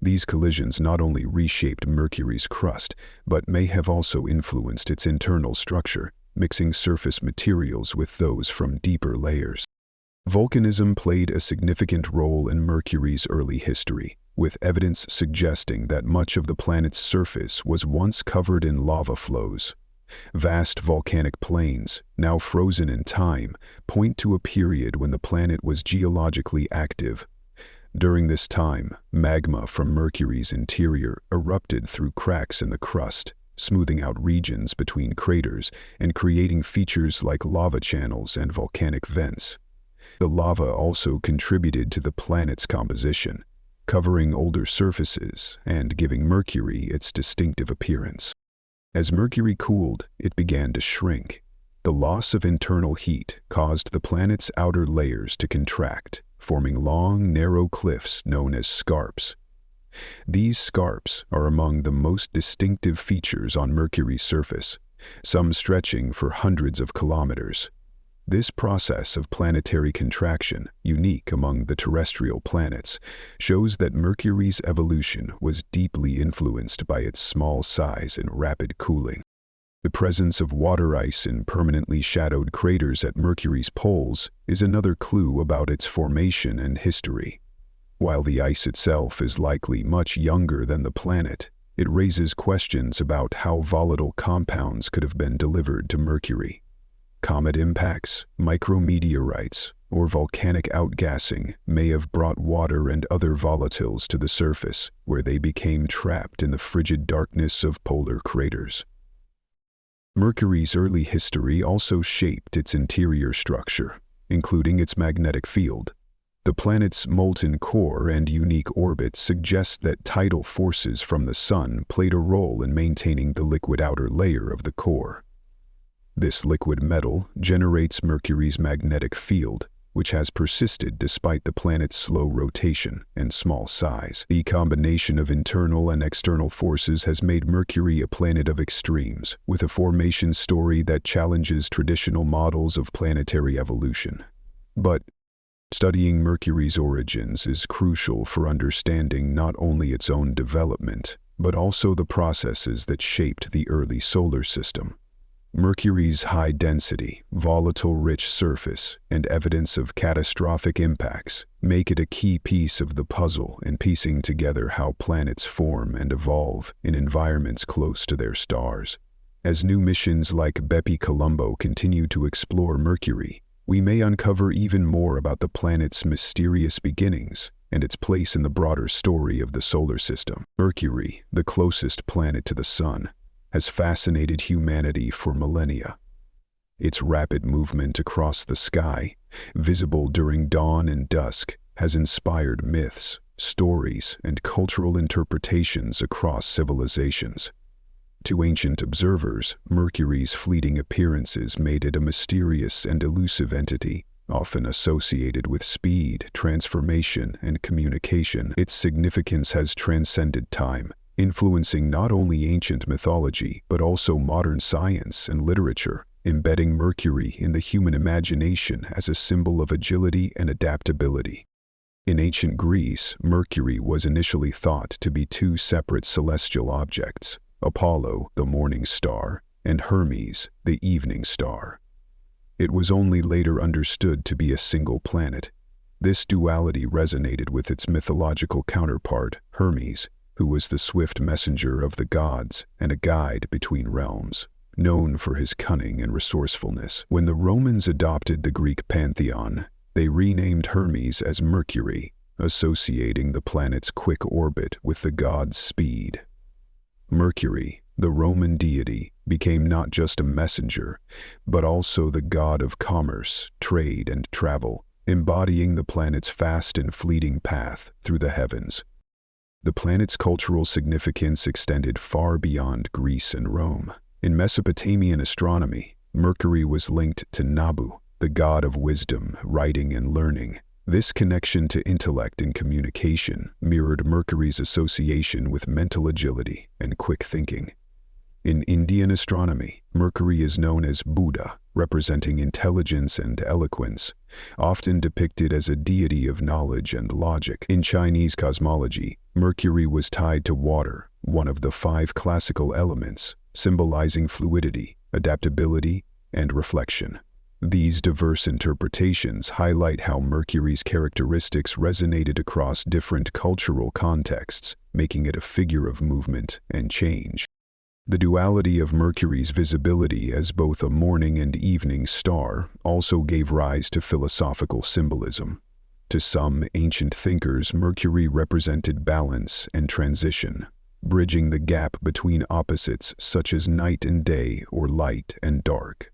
These collisions not only reshaped Mercury's crust, but may have also influenced its internal structure, mixing surface materials with those from deeper layers. Volcanism played a significant role in Mercury's early history, with evidence suggesting that much of the planet's surface was once covered in lava flows. Vast volcanic plains, now frozen in time, point to a period when the planet was geologically active. During this time, magma from Mercury's interior erupted through cracks in the crust, smoothing out regions between craters and creating features like lava channels and volcanic vents. The lava also contributed to the planet's composition, covering older surfaces and giving Mercury its distinctive appearance. As Mercury cooled, it began to shrink. The loss of internal heat caused the planet's outer layers to contract, forming long, narrow cliffs known as scarps. These scarps are among the most distinctive features on Mercury's surface, some stretching for hundreds of kilometers. This process of planetary contraction, unique among the terrestrial planets, shows that Mercury's evolution was deeply influenced by its small size and rapid cooling. The presence of water ice in permanently shadowed craters at Mercury's poles is another clue about its formation and history. While the ice itself is likely much younger than the planet, it raises questions about how volatile compounds could have been delivered to Mercury. Comet impacts, micrometeorites, or volcanic outgassing may have brought water and other volatiles to the surface, where they became trapped in the frigid darkness of polar craters. Mercury's early history also shaped its interior structure, including its magnetic field. The planet's molten core and unique orbit suggest that tidal forces from the Sun played a role in maintaining the liquid outer layer of the core. This liquid metal generates Mercury's magnetic field, which has persisted despite the planet's slow rotation and small size. The combination of internal and external forces has made Mercury a planet of extremes, with a formation story that challenges traditional models of planetary evolution. But studying Mercury's origins is crucial for understanding not only its own development, but also the processes that shaped the early solar system. Mercury's high density, volatile-rich surface, and evidence of catastrophic impacts make it a key piece of the puzzle in piecing together how planets form and evolve in environments close to their stars. As new missions like Bepi-Colombo continue to explore Mercury, we may uncover even more about the planet's mysterious beginnings and its place in the broader story of the solar system. Mercury, the closest planet to the Sun, has fascinated humanity for millennia. Its rapid movement across the sky, visible during dawn and dusk, has inspired myths, stories, and cultural interpretations across civilizations. To ancient observers, Mercury's fleeting appearances made it a mysterious and elusive entity, often associated with speed, transformation, and communication. Its significance has transcended time, influencing not only ancient mythology but also modern science and literature, embedding Mercury in the human imagination as a symbol of agility and adaptability. In ancient Greece, Mercury was initially thought to be two separate celestial objects: Apollo, the morning star, and Hermes, the evening star. It was only later understood to be a single planet. This duality resonated with its mythological counterpart, Hermes, who was the swift messenger of the gods and a guide between realms, known for his cunning and resourcefulness. When the Romans adopted the Greek pantheon, they renamed Hermes as Mercury, associating the planet's quick orbit with the god's speed. Mercury, the Roman deity, became not just a messenger, but also the god of commerce, trade, and travel, embodying the planet's fast and fleeting path through the heavens. The planet's cultural significance extended far beyond Greece and Rome. In Mesopotamian astronomy, Mercury was linked to Nabu, the god of wisdom, writing, and learning. This connection to intellect and communication mirrored Mercury's association with mental agility and quick thinking. In Indian astronomy, Mercury is known as Buddha, representing intelligence and eloquence, often depicted as a deity of knowledge and logic. In Chinese cosmology, Mercury was tied to water, one of the 5 classical elements, symbolizing fluidity, adaptability, and reflection. These diverse interpretations highlight how Mercury's characteristics resonated across different cultural contexts, making it a figure of movement and change. The duality of Mercury's visibility as both a morning and evening star also gave rise to philosophical symbolism. To some ancient thinkers, Mercury represented balance and transition, bridging the gap between opposites such as night and day or light and dark.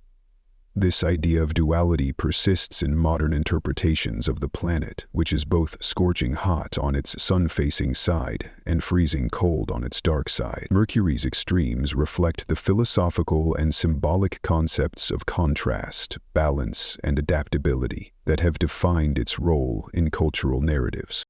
This idea of duality persists in modern interpretations of the planet, which is both scorching hot on its sun-facing side and freezing cold on its dark side. Mercury's extremes reflect the philosophical and symbolic concepts of contrast, balance, and adaptability that have defined its role in cultural narratives.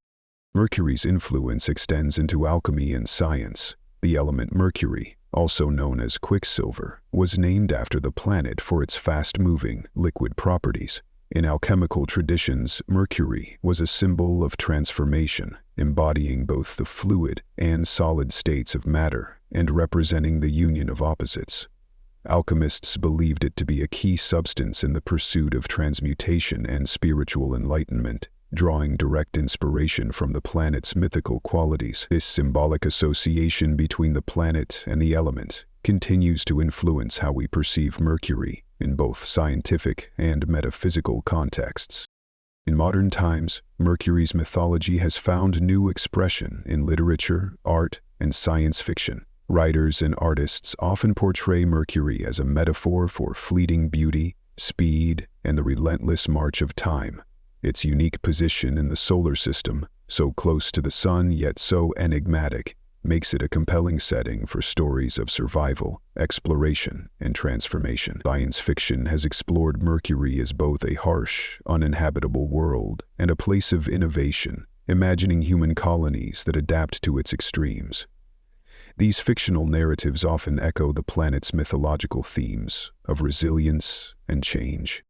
Mercury's influence extends into alchemy and science. The element mercury, also known as quicksilver, was named after the planet for its fast-moving, liquid properties. In alchemical traditions, Mercury was a symbol of transformation, embodying both the fluid and solid states of matter and representing the union of opposites. Alchemists believed it to be a key substance in the pursuit of transmutation and spiritual enlightenment, drawing direct inspiration from the planet's mythical qualities. This symbolic association between the planet and the element continues to influence how we perceive Mercury in both scientific and metaphysical contexts. In modern times, Mercury's mythology has found new expression in literature, art, and science fiction. Writers and artists often portray Mercury as a metaphor for fleeting beauty, speed, and the relentless march of time. Its unique position in the solar system, so close to the sun yet so enigmatic, makes it a compelling setting for stories of survival, exploration, and transformation. Science fiction has explored Mercury as both a harsh, uninhabitable world and a place of innovation, imagining human colonies that adapt to its extremes. These fictional narratives often echo the planet's mythological themes of resilience and change.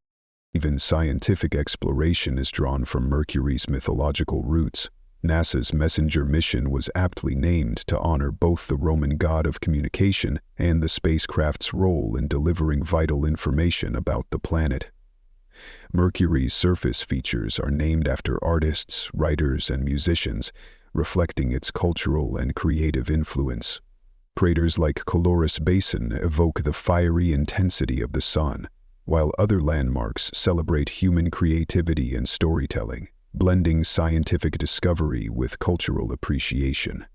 Even scientific exploration is drawn from Mercury's mythological roots. NASA's Messenger mission was aptly named to honor both the Roman god of communication and the spacecraft's role in delivering vital information about the planet. Mercury's surface features are named after artists, writers, and musicians, reflecting its cultural and creative influence. Craters like Caloris Basin evoke the fiery intensity of the sun, while other landmarks celebrate human creativity and storytelling, blending scientific discovery with cultural appreciation.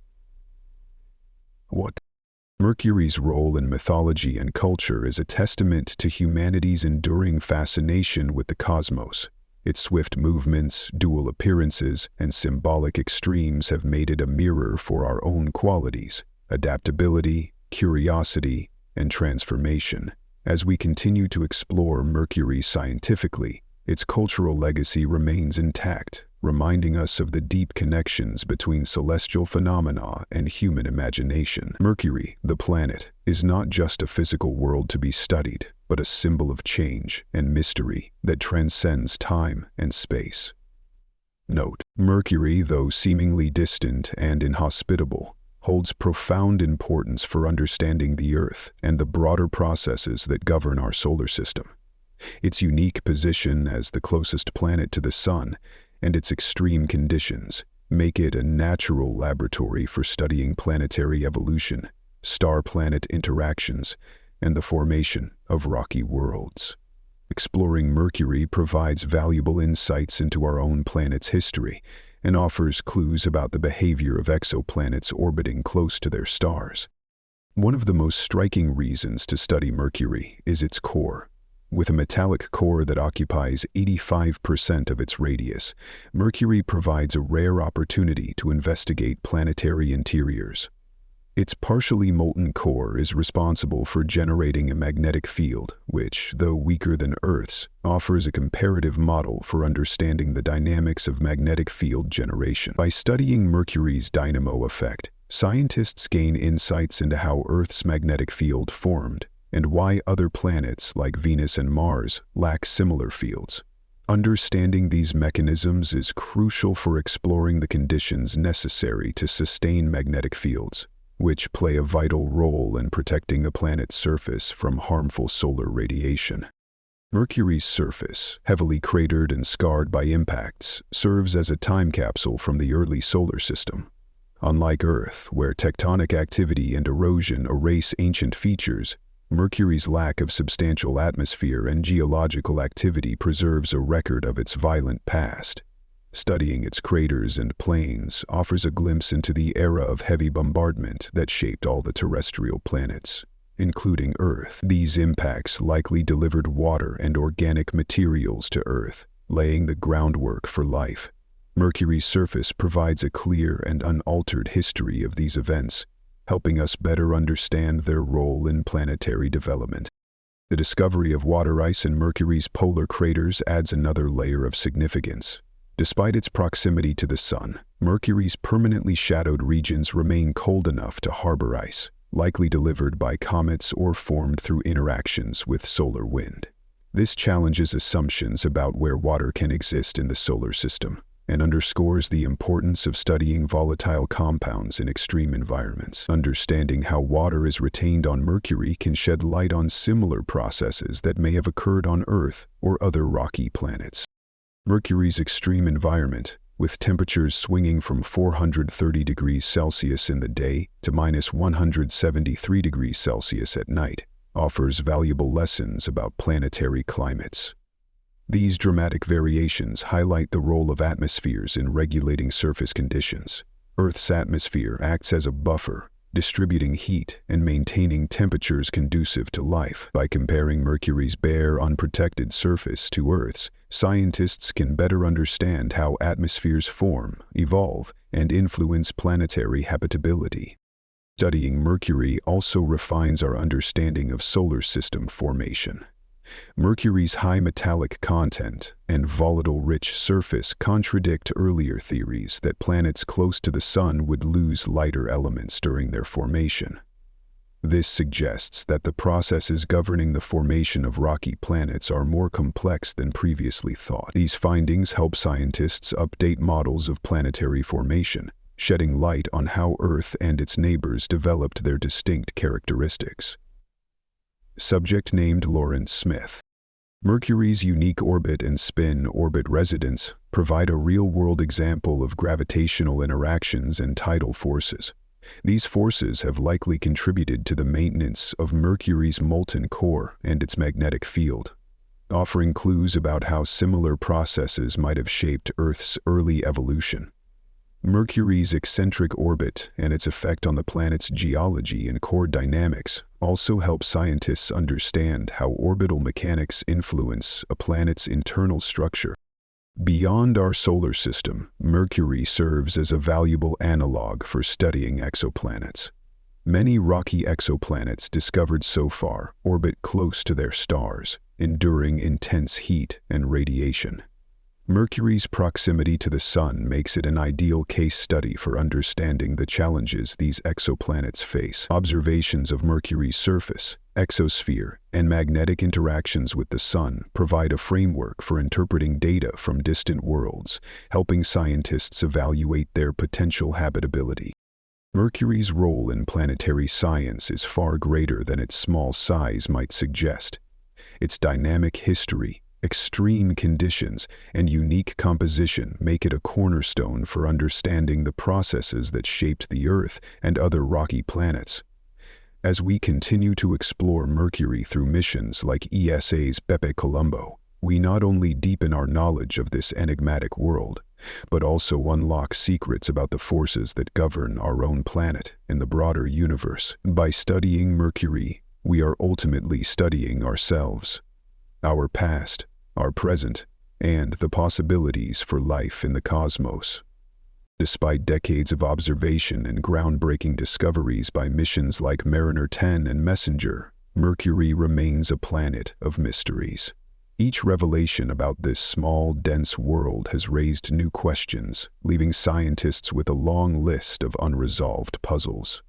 Mercury's role in mythology and culture is a testament to humanity's enduring fascination with the cosmos. Its swift movements, dual appearances, and symbolic extremes have made it a mirror for our own qualities: adaptability, curiosity, and transformation. As we continue to explore Mercury scientifically, its cultural legacy remains intact, reminding us of the deep connections between celestial phenomena and human imagination. Mercury, the planet, is not just a physical world to be studied, but a symbol of change and mystery that transcends time and space. Note: Mercury, though seemingly distant and inhospitable, holds profound importance for understanding the Earth and the broader processes that govern our solar system. Its unique position as the closest planet to the Sun and its extreme conditions make it a natural laboratory for studying planetary evolution, star-planet interactions, and the formation of rocky worlds. Exploring Mercury provides valuable insights into our own planet's history and offers clues about the behavior of exoplanets orbiting close to their stars. One of the most striking reasons to study Mercury is its core. With a metallic core that occupies 85% of its radius, Mercury provides a rare opportunity to investigate planetary interiors. Its partially molten core is responsible for generating a magnetic field, which, though weaker than Earth's, offers a comparative model for understanding the dynamics of magnetic field generation. By studying Mercury's dynamo effect, scientists gain insights into how Earth's magnetic field formed and why other planets like Venus and Mars lack similar fields. Understanding these mechanisms is crucial for exploring the conditions necessary to sustain magnetic fields, which play a vital role in protecting the planet's surface from harmful solar radiation. Mercury's surface, heavily cratered and scarred by impacts, serves as a time capsule from the early solar system. Unlike Earth, where tectonic activity and erosion erase ancient features, Mercury's lack of substantial atmosphere and geological activity preserves a record of its violent past. Studying its craters and plains offers a glimpse into the era of heavy bombardment that shaped all the terrestrial planets, including Earth. These impacts likely delivered water and organic materials to Earth, laying the groundwork for life. Mercury's surface provides a clear and unaltered history of these events, helping us better understand their role in planetary development. The discovery of water ice in Mercury's polar craters adds another layer of significance. Despite its proximity to the Sun, Mercury's permanently shadowed regions remain cold enough to harbor ice, likely delivered by comets or formed through interactions with solar wind. This challenges assumptions about where water can exist in the solar system, and underscores the importance of studying volatile compounds in extreme environments. Understanding how water is retained on Mercury can shed light on similar processes that may have occurred on Earth or other rocky planets. Mercury's extreme environment, with temperatures swinging from 430 degrees Celsius in the day to minus 173 degrees Celsius at night, offers valuable lessons about planetary climates. These dramatic variations highlight the role of atmospheres in regulating surface conditions. Earth's atmosphere acts as a buffer, distributing heat and maintaining temperatures conducive to life. By comparing Mercury's bare, unprotected surface to Earth's, scientists can better understand how atmospheres form, evolve, and influence planetary habitability. Studying Mercury also refines our understanding of solar system formation. Mercury's high metallic content and volatile-rich surface contradict earlier theories that planets close to the Sun would lose lighter elements during their formation. This suggests that the processes governing the formation of rocky planets are more complex than previously thought. These findings help scientists update models of planetary formation, shedding light on how Earth and its neighbors developed their distinct characteristics. Subject named Lawrence Smith. Mercury's unique orbit and spin-orbit residence provide a real-world example of gravitational interactions and tidal forces. These forces have likely contributed to the maintenance of Mercury's molten core and its magnetic field, offering clues about how similar processes might have shaped Earth's early evolution. Mercury's eccentric orbit and its effect on the planet's geology and core dynamics also help scientists understand how orbital mechanics influence a planet's internal structure. Beyond our solar system, Mercury serves as a valuable analog for studying exoplanets. Many rocky exoplanets discovered so far orbit close to their stars, enduring intense heat and radiation. Mercury's proximity to the Sun makes it an ideal case study for understanding the challenges these exoplanets face. Observations of Mercury's surface, exosphere, and magnetic interactions with the Sun provide a framework for interpreting data from distant worlds, helping scientists evaluate their potential habitability. Mercury's role in planetary science is far greater than its small size might suggest. Its dynamic history, extreme conditions, and unique composition make it a cornerstone for understanding the processes that shaped the Earth and other rocky planets. As we continue to explore Mercury through missions like ESA's Bepi Colombo, we not only deepen our knowledge of this enigmatic world, but also unlock secrets about the forces that govern our own planet and the broader universe. By studying Mercury, we are ultimately studying ourselves, our past, our present, and the possibilities for life in the cosmos. Despite decades of observation and groundbreaking discoveries by missions like Mariner 10 and Messenger, Mercury remains a planet of mysteries. Each revelation about this small, dense world has raised new questions, leaving scientists with a long list of unresolved puzzles.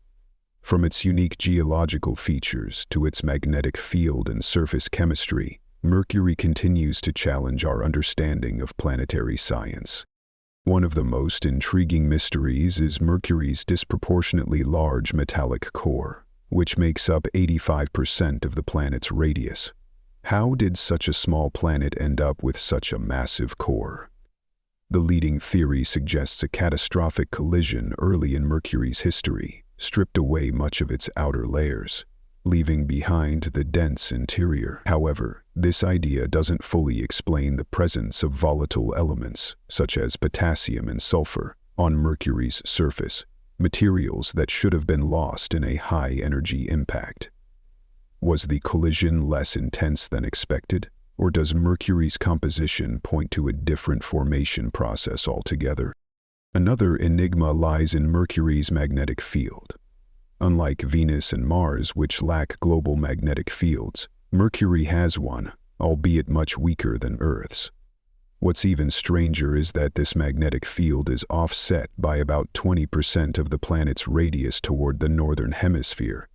From its unique geological features to its magnetic field and surface chemistry, Mercury continues to challenge our understanding of planetary science. One of the most intriguing mysteries is Mercury's disproportionately large metallic core, which makes up 85% of the planet's radius. How did such a small planet end up with such a massive core? The leading theory suggests a catastrophic collision early in Mercury's history stripped away much of its outer layers. leaving behind the dense interior. However, this idea doesn't fully explain the presence of volatile elements, such as potassium and sulfur, on Mercury's surface, materials that should have been lost in a high-energy impact. Was the collision less intense than expected, or does Mercury's composition point to a different formation process altogether? Another enigma lies in Mercury's magnetic field. Unlike Venus and Mars, which lack global magnetic fields, Mercury has one, albeit much weaker than Earth's. What's even stranger is that this magnetic field is offset by about 20% of the planet's radius toward the northern hemisphere.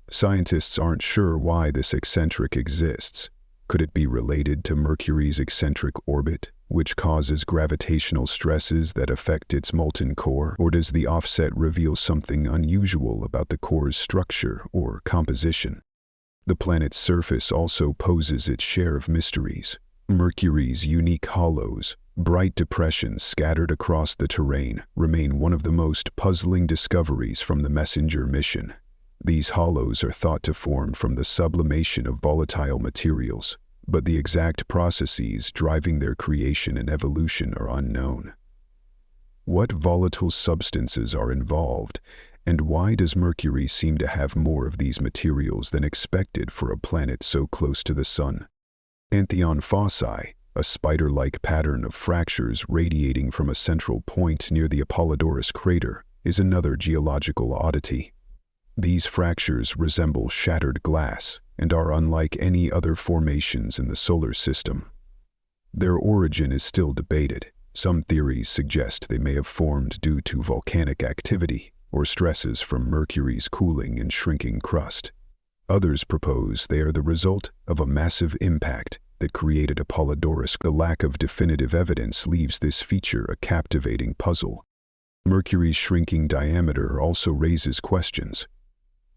Scientists aren't sure why this eccentric exists. Could it be related to Mercury's eccentric orbit, which causes gravitational stresses that affect its molten core? Or does the offset reveal something unusual about the core's structure or composition? The planet's surface also poses its share of mysteries. Mercury's unique hollows, bright depressions scattered across the terrain, remain one of the most puzzling discoveries from the Messenger mission. These hollows are thought to form from the sublimation of volatile materials, but the exact processes driving their creation and evolution are unknown. What volatile substances are involved, and why does Mercury seem to have more of these materials than expected for a planet so close to the Sun? Pantheon fossae, a spider-like pattern of fractures radiating from a central point near the Apollodorus crater, is another geological oddity. These fractures resemble shattered glass and are unlike any other formations in the solar system. Their origin is still debated. Some theories suggest they may have formed due to volcanic activity or stresses from Mercury's cooling and shrinking crust. Others propose they are the result of a massive impact that created Apollodorus. The lack of definitive evidence leaves this feature a captivating puzzle. Mercury's shrinking diameter also raises questions.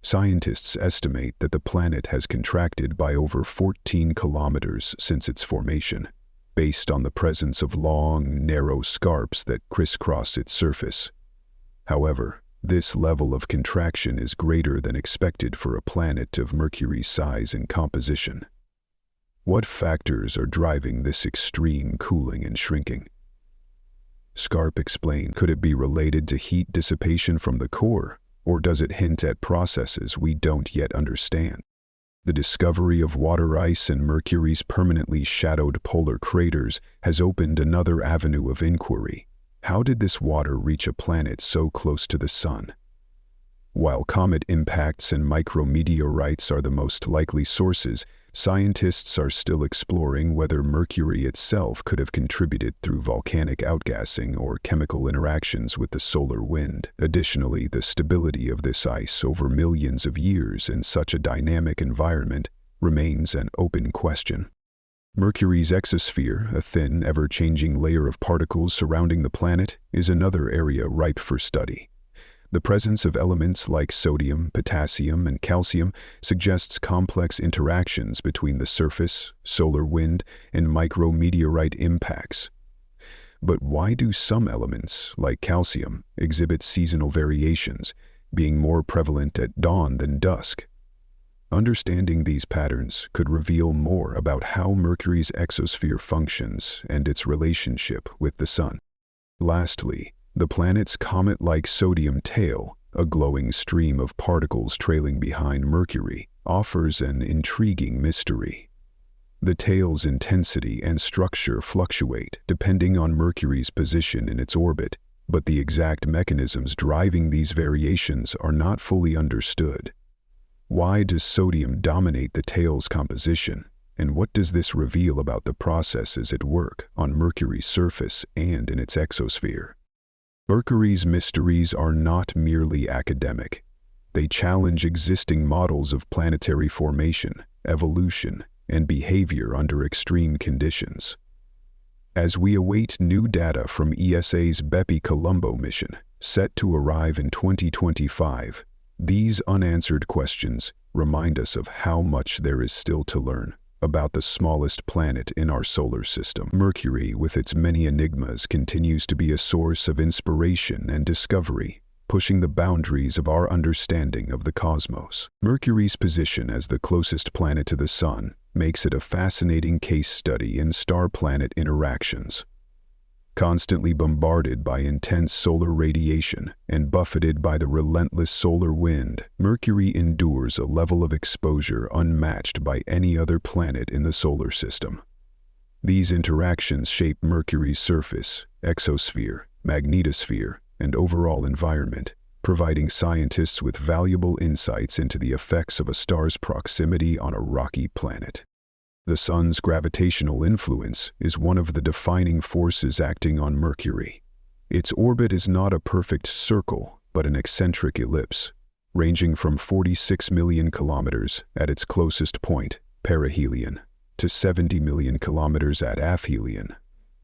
Scientists estimate that the planet has contracted by over 14 kilometers since its formation, based on the presence of long, narrow scarps that crisscross its surface. However, this level of contraction is greater than expected for a planet of Mercury's size and composition. What factors are driving this extreme cooling and shrinking? Scarp explained, could it be related to heat dissipation from the core, or does it hint at processes we don't yet understand? The discovery of water ice in Mercury's permanently shadowed polar craters has opened another avenue of inquiry. How did this water reach a planet so close to the Sun? While comet impacts and micrometeorites are the most likely sources, scientists are still exploring whether Mercury itself could have contributed through volcanic outgassing or chemical interactions with the solar wind. Additionally, the stability of this ice over millions of years in such a dynamic environment remains an open question. Mercury's exosphere, a thin, ever-changing layer of particles surrounding the planet, is another area ripe for study. The presence of elements like sodium, potassium, and calcium suggests complex interactions between the surface, solar wind, and micrometeorite impacts. But why do some elements, like calcium, exhibit seasonal variations, being more prevalent at dawn than dusk? Understanding these patterns could reveal more about how Mercury's exosphere functions and its relationship with the Sun. Lastly, the planet's comet-like sodium tail, a glowing stream of particles trailing behind Mercury, offers an intriguing mystery. The tail's intensity and structure fluctuate depending on Mercury's position in its orbit, but the exact mechanisms driving these variations are not fully understood. Why does sodium dominate the tail's composition, and what does this reveal about the processes at work on Mercury's surface and in its exosphere? Mercury's mysteries are not merely academic. They challenge existing models of planetary formation, evolution, and behavior under extreme conditions. As we await new data from ESA's Bepi-Colombo mission, set to arrive in 2025, these unanswered questions remind us of how much there is still to learn about the smallest planet in our solar system. Mercury, with its many enigmas, continues to be a source of inspiration and discovery. pushing the boundaries of our understanding of the cosmos. Mercury's position as the closest planet to the Sun makes it a fascinating case study in star-planet interactions. Constantly bombarded by intense solar radiation and buffeted by the relentless solar wind, Mercury endures a level of exposure unmatched by any other planet in the solar system. These interactions shape Mercury's surface, exosphere, magnetosphere, and overall environment, providing scientists with valuable insights into the effects of a star's proximity on a rocky planet. The Sun's gravitational influence is one of the defining forces acting on Mercury. Its orbit is not a perfect circle, but an eccentric ellipse, ranging from 46 million kilometers at its closest point, perihelion, to 70 million kilometers at aphelion.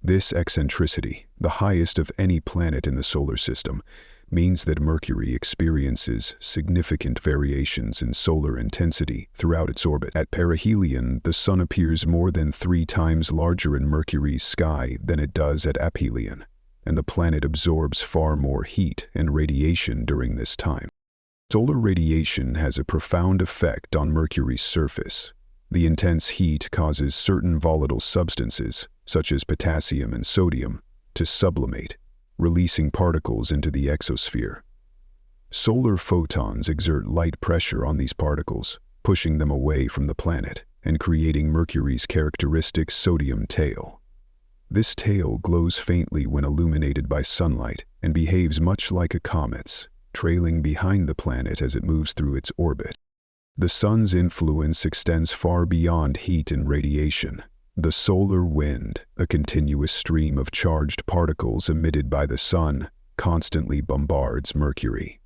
This eccentricity, the highest of any planet in the solar system, means that Mercury experiences significant variations in solar intensity throughout its orbit. At perihelion, the Sun appears more than 3 times larger in Mercury's sky than it does at aphelion, and the planet absorbs far more heat and radiation during this time. Solar radiation has a profound effect on Mercury's surface. The intense heat causes certain volatile substances, such as potassium and sodium, to sublimate, releasing particles into the exosphere. Solar photons exert light pressure on these particles, pushing them away from the planet and creating Mercury's characteristic sodium tail. This tail glows faintly when illuminated by sunlight and behaves much like a comet's, trailing behind the planet as it moves through its orbit. The Sun's influence extends far beyond heat and radiation. The solar wind, a continuous stream of charged particles emitted by the Sun, constantly bombards Mercury.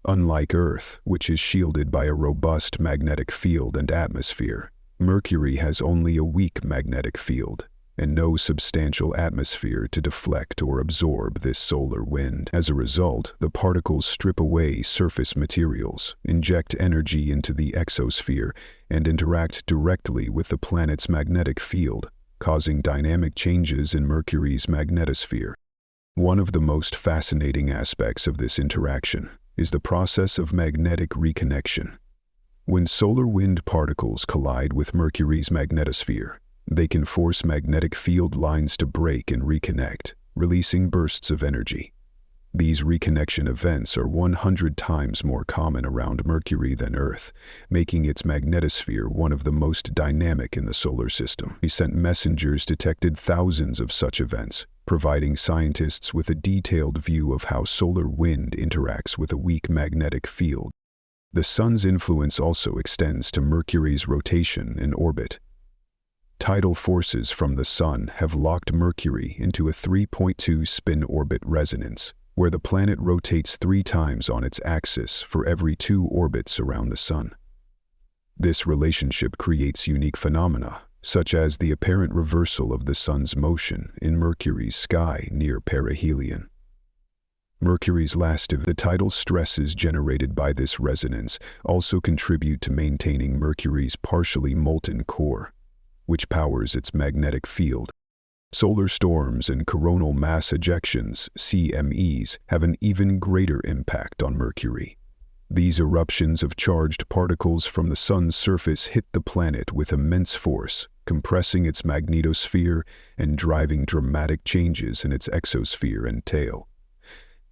Unlike Earth, which is shielded by a robust magnetic field and atmosphere, Mercury has only a weak magnetic field and no substantial atmosphere to deflect or absorb this solar wind. As a result, the particles strip away surface materials, inject energy into the exosphere, and interact directly with the planet's magnetic field, causing dynamic changes in Mercury's magnetosphere. One of the most fascinating aspects of this interaction is the process of magnetic reconnection. When solar wind particles collide with Mercury's magnetosphere, they can force magnetic field lines to break and reconnect, releasing bursts of energy. These reconnection events are 100 times more common around Mercury than Earth, making its magnetosphere one of the most dynamic in the solar system. Recent messengers detected thousands of such events, providing scientists with a detailed view of how solar wind interacts with a weak magnetic field. The Sun's influence also extends to Mercury's rotation and orbit. Tidal forces from the Sun have locked Mercury into a 3.2 spin-orbit resonance, where the planet rotates 3 times on its axis for every 2 orbits around the Sun. This relationship creates unique phenomena, such as the apparent reversal of the Sun's motion in Mercury's sky near perihelion. Mercury's the tidal stresses generated by this resonance also contribute to maintaining Mercury's partially molten core, which powers its magnetic field. Solar storms and coronal mass ejections, CMEs, have an even greater impact on Mercury. These eruptions of charged particles from the Sun's surface hit the planet with immense force, compressing its magnetosphere and driving dramatic changes in its exosphere and tail.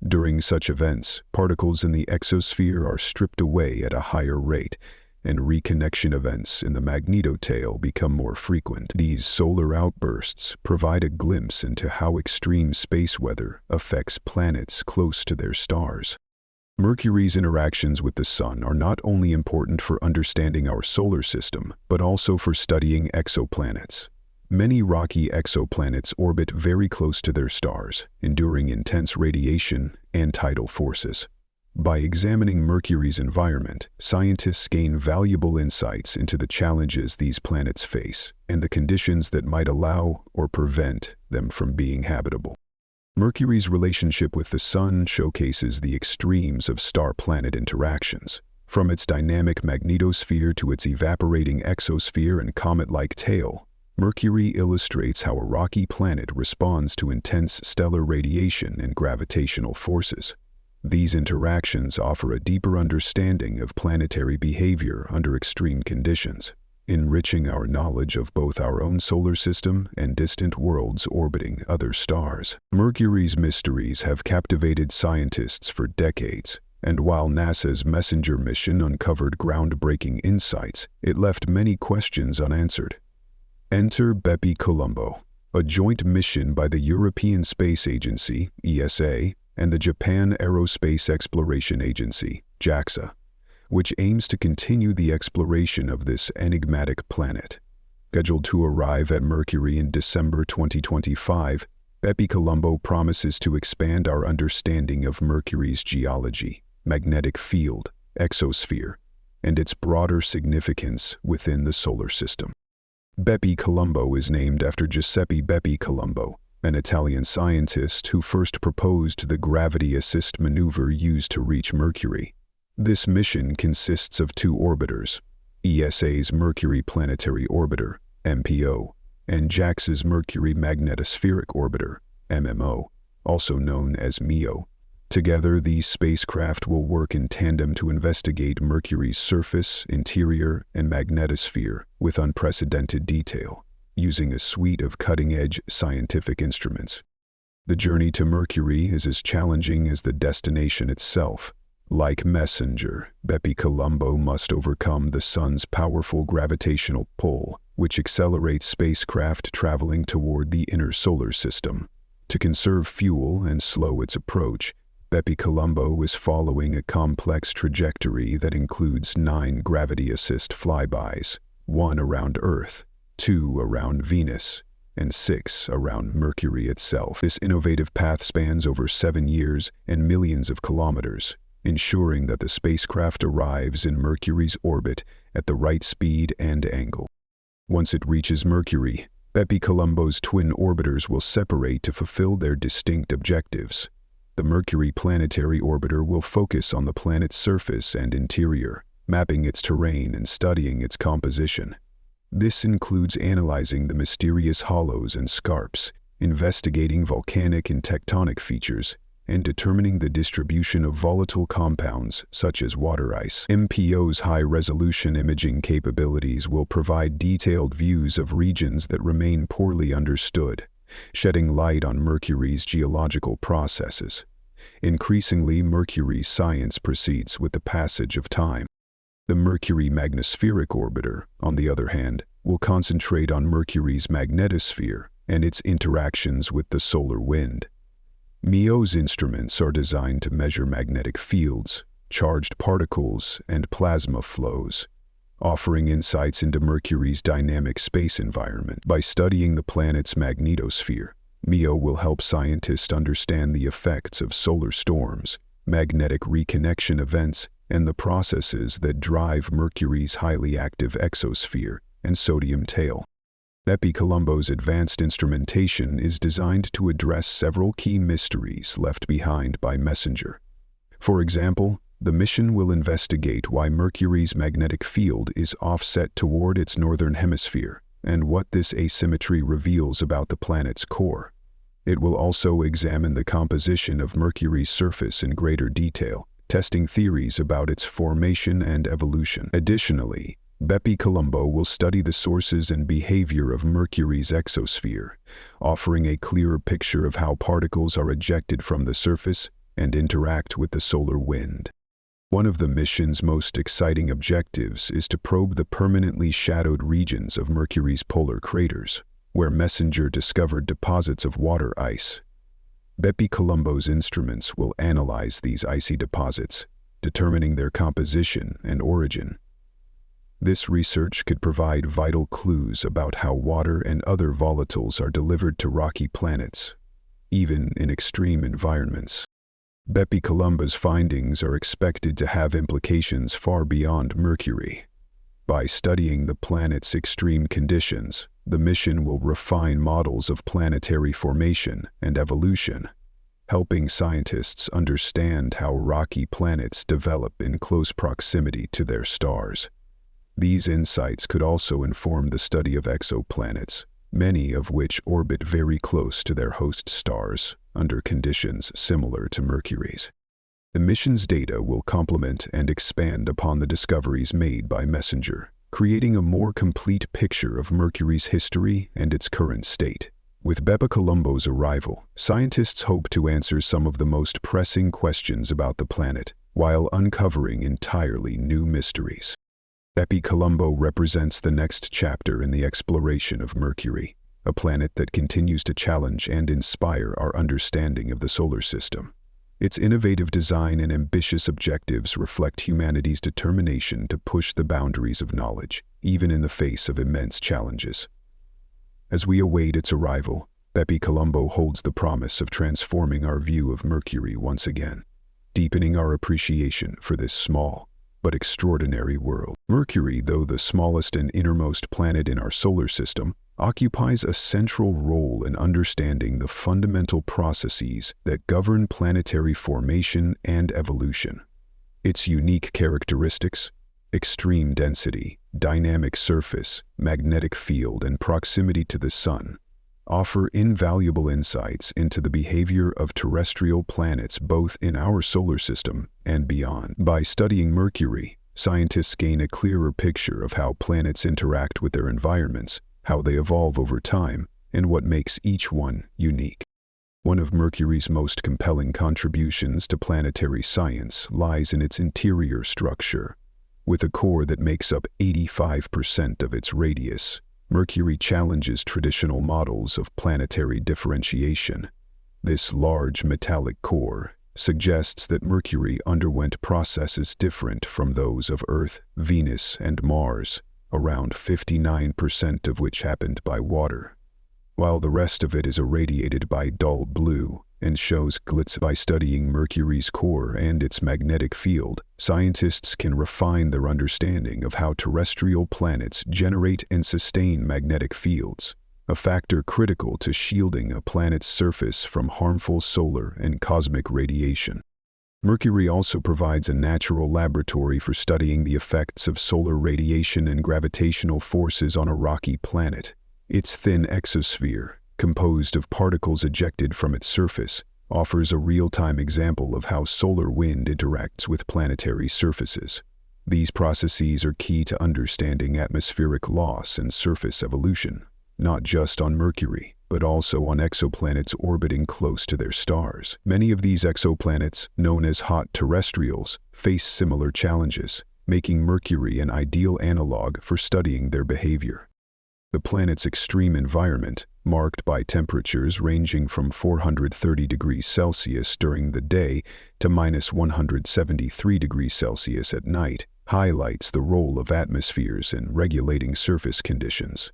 During such events, particles in the exosphere are stripped away at a higher rate, and reconnection events in the magnetotail become more frequent. These solar outbursts provide a glimpse into how extreme space weather affects planets close to their stars. Mercury's interactions with the Sun are not only important for understanding our solar system, but also for studying exoplanets. Many rocky exoplanets orbit very close to their stars, enduring intense radiation and tidal forces. By examining Mercury's environment, scientists gain valuable insights into the challenges these planets face and the conditions that might allow or prevent them from being habitable. Mercury's relationship with the Sun showcases the extremes of star-planet interactions. From its dynamic magnetosphere to its evaporating exosphere and comet-like tail, Mercury illustrates how a rocky planet responds to intense stellar radiation and gravitational forces. These interactions offer a deeper understanding of planetary behavior under extreme conditions, enriching our knowledge of both our own solar system and distant worlds orbiting other stars. Mercury's mysteries have captivated scientists for decades, and while NASA's Messenger mission uncovered groundbreaking insights, it left many questions unanswered. Enter Bepi-Colombo, a joint mission by the European Space Agency, ESA, and the Japan Aerospace Exploration Agency, JAXA, which aims to continue the exploration of this enigmatic planet. Scheduled to arrive at Mercury in December 2025, Bepi-Colombo promises to expand our understanding of Mercury's geology, magnetic field, exosphere, and its broader significance within the solar system. Bepi-Colombo is named after Giuseppe Bepi-Colombo, an Italian scientist who first proposed the gravity assist maneuver used to reach Mercury. This mission consists of two orbiters, ESA's Mercury Planetary Orbiter, MPO, and JAXA's Mercury Magnetospheric Orbiter, MMO, also known as MEO. Together, these spacecraft will work in tandem to investigate Mercury's surface, interior, and magnetosphere with unprecedented detail, using a suite of cutting-edge scientific instruments. The journey to Mercury is as challenging as the destination itself. Like Messenger, Bepi-Colombo must overcome the Sun's powerful gravitational pull, which accelerates spacecraft traveling toward the inner solar system. To conserve fuel and slow its approach, Bepi-Colombo is following a complex trajectory that includes 9 gravity assist flybys, 1 around Earth, 2 around Venus, and 6 around Mercury itself. This innovative path spans over 7 years and millions of kilometers, ensuring that the spacecraft arrives in Mercury's orbit at the right speed and angle. Once it reaches Mercury, Bepi-Colombo's twin orbiters will separate to fulfill their distinct objectives. The Mercury Planetary Orbiter will focus on the planet's surface and interior, mapping its terrain and studying its composition. This includes analyzing the mysterious hollows and scarps, investigating volcanic and tectonic features, and determining the distribution of volatile compounds such as water ice. MPO's high-resolution imaging capabilities will provide detailed views of regions that remain poorly understood, shedding light on Mercury's geological processes. Increasingly, Mercury's science proceeds with the passage of time. The Mercury Magnetospheric Orbiter, on the other hand, will concentrate on Mercury's magnetosphere and its interactions with the solar wind. MEO's instruments are designed to measure magnetic fields, charged particles, and plasma flows, offering insights into Mercury's dynamic space environment. By studying the planet's magnetosphere, MEO will help scientists understand the effects of solar storms, magnetic reconnection events, and the processes that drive Mercury's highly active exosphere and sodium tail. Bepi-Colombo's advanced instrumentation is designed to address several key mysteries left behind by Messenger. For example, the mission will investigate why Mercury's magnetic field is offset toward its northern hemisphere and what this asymmetry reveals about the planet's core. It will also examine the composition of Mercury's surface in greater detail, testing theories about its formation and evolution. Additionally, Bepi-Colombo will study the sources and behavior of Mercury's exosphere, offering a clearer picture of how particles are ejected from the surface and interact with the solar wind. One of the mission's most exciting objectives is to probe the permanently shadowed regions of Mercury's polar craters, where Messenger discovered deposits of water ice. Bepi-Colombo's instruments will analyze these icy deposits, determining their composition and origin. This research could provide vital clues about how water and other volatiles are delivered to rocky planets, even in extreme environments. Bepi-Colombo's findings are expected to have implications far beyond Mercury. By studying the planet's extreme conditions, the mission will refine models of planetary formation and evolution, helping scientists understand how rocky planets develop in close proximity to their stars. These insights could also inform the study of exoplanets, many of which orbit very close to their host stars under conditions similar to Mercury's. The mission's data will complement and expand upon the discoveries made by Messenger, creating a more complete picture of Mercury's history and its current state. With Bepi Colombo's arrival, scientists hope to answer some of the most pressing questions about the planet, while uncovering entirely new mysteries. Bepi Colombo represents the next chapter in the exploration of Mercury, a planet that continues to challenge and inspire our understanding of the solar system. Its innovative design and ambitious objectives reflect humanity's determination to push the boundaries of knowledge, even in the face of immense challenges. As we await its arrival, Bepi Colombo holds the promise of transforming our view of Mercury once again, deepening our appreciation for this small but extraordinary world. Mercury, though the smallest and innermost planet in our solar system, occupies a central role in understanding the fundamental processes that govern planetary formation and evolution. Its unique characteristics, extreme density, dynamic surface, magnetic field, and proximity to the Sun, offer invaluable insights into the behavior of terrestrial planets both in our solar system and beyond. By studying Mercury, scientists gain a clearer picture of how planets interact with their environments, how they evolve over time, and what makes each one unique. One of Mercury's most compelling contributions to planetary science lies in its interior structure. With a core that makes up 85% of its radius, Mercury challenges traditional models of planetary differentiation. This large metallic core suggests that Mercury underwent processes different from those of Earth, Venus, and Mars, around 59% of which happened by water, while the rest of it is irradiated by dull blue and shows glitz. By studying Mercury's core and its magnetic field, scientists can refine their understanding of how terrestrial planets generate and sustain magnetic fields, a factor critical to shielding a planet's surface from harmful solar and cosmic radiation. Mercury also provides a natural laboratory for studying the effects of solar radiation and gravitational forces on a rocky planet. Its thin exosphere, composed of particles ejected from its surface, offers a real-time example of how solar wind interacts with planetary surfaces. These processes are key to understanding atmospheric loss and surface evolution, not just on Mercury, but also on exoplanets orbiting close to their stars. Many of these exoplanets, known as hot terrestrials, face similar challenges, making Mercury an ideal analog for studying their behavior. The planet's extreme environment, marked by temperatures ranging from 430 degrees Celsius during the day to minus 173 degrees Celsius at night, highlights the role of atmospheres in regulating surface conditions.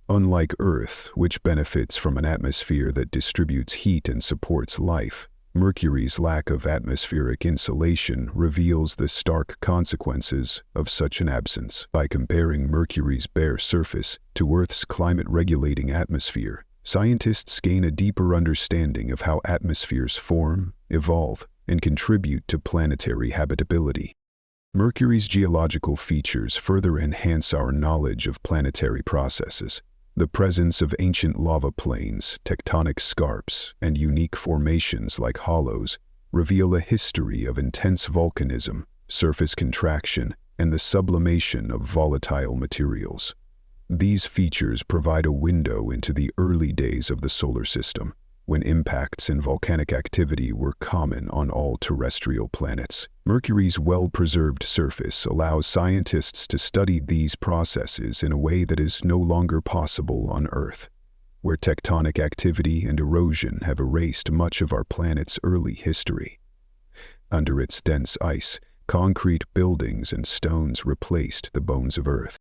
Unlike Earth, which benefits from an atmosphere that distributes heat and supports life, Mercury's lack of atmospheric insulation reveals the stark consequences of such an absence. By comparing Mercury's bare surface to Earth's climate-regulating atmosphere, scientists gain a deeper understanding of how atmospheres form, evolve, and contribute to planetary habitability. Mercury's geological features further enhance our knowledge of planetary processes. The presence of ancient lava plains, tectonic scarps, and unique formations like hollows reveal a history of intense volcanism, surface contraction, and the sublimation of volatile materials. These features provide a window into the early days of the solar system, when impacts and volcanic activity were common on all terrestrial planets. Mercury's well-preserved surface allows scientists to study these processes in a way that is no longer possible on Earth, where tectonic activity and erosion have erased much of our planet's early history. Under its dense ice, concrete buildings and stones replaced the bones of Earth.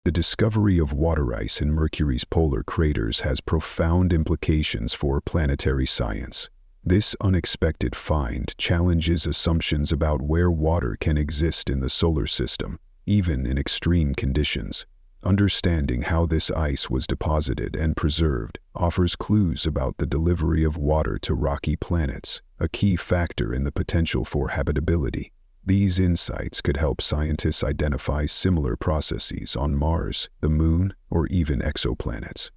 The discovery of water ice in Mercury's polar craters has profound implications for planetary science. This unexpected find challenges assumptions about where water can exist in the solar system, even in extreme conditions. Understanding how this ice was deposited and preserved offers clues about the delivery of water to rocky planets, a key factor in the potential for habitability. These insights could help scientists identify similar processes on Mars, the Moon, or even exoplanets.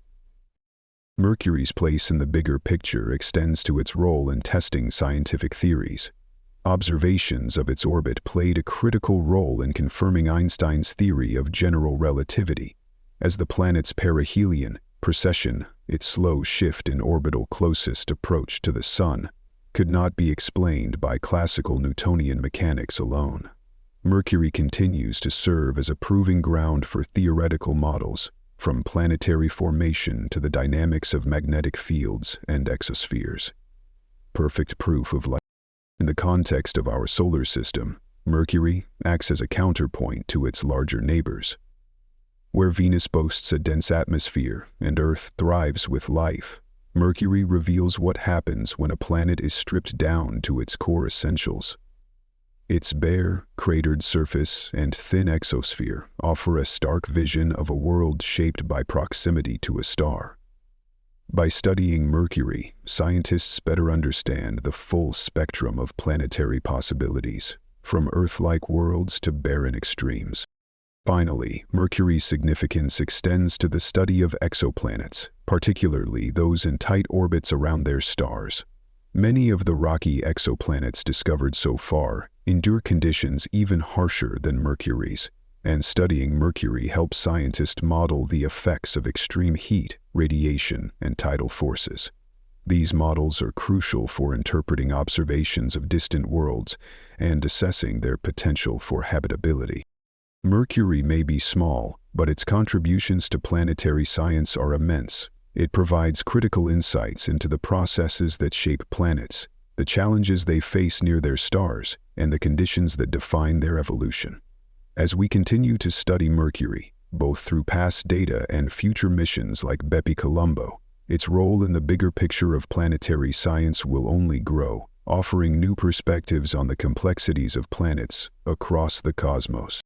Mercury's place in the bigger picture extends to its role in testing scientific theories. Observations of its orbit played a critical role in confirming Einstein's theory of general relativity, as the planet's perihelion precession, its slow shift in orbital closest approach to the Sun, could not be explained by classical Newtonian mechanics alone. Mercury continues to serve as a proving ground for theoretical models, from planetary formation to the dynamics of magnetic fields and exospheres. Perfect proof of life. In the context of our solar system, Mercury acts as a counterpoint to its larger neighbors. Where Venus boasts a dense atmosphere and Earth thrives with life, Mercury reveals what happens when a planet is stripped down to its core essentials. Its bare, cratered surface and thin exosphere offer a stark vision of a world shaped by proximity to a star. By studying Mercury, scientists better understand the full spectrum of planetary possibilities, from Earth-like worlds to barren extremes. Finally, Mercury's significance extends to the study of exoplanets, particularly those in tight orbits around their stars. Many of the rocky exoplanets discovered so far endure conditions even harsher than Mercury's, and studying Mercury helps scientists model the effects of extreme heat, radiation, and tidal forces. These models are crucial for interpreting observations of distant worlds and assessing their potential for habitability. Mercury may be small, but its contributions to planetary science are immense. It provides critical insights into the processes that shape planets, the challenges they face near their stars, and the conditions that define their evolution. As we continue to study Mercury, both through past data and future missions like Bepi Colombo, its role in the bigger picture of planetary science will only grow, offering new perspectives on the complexities of planets across the cosmos.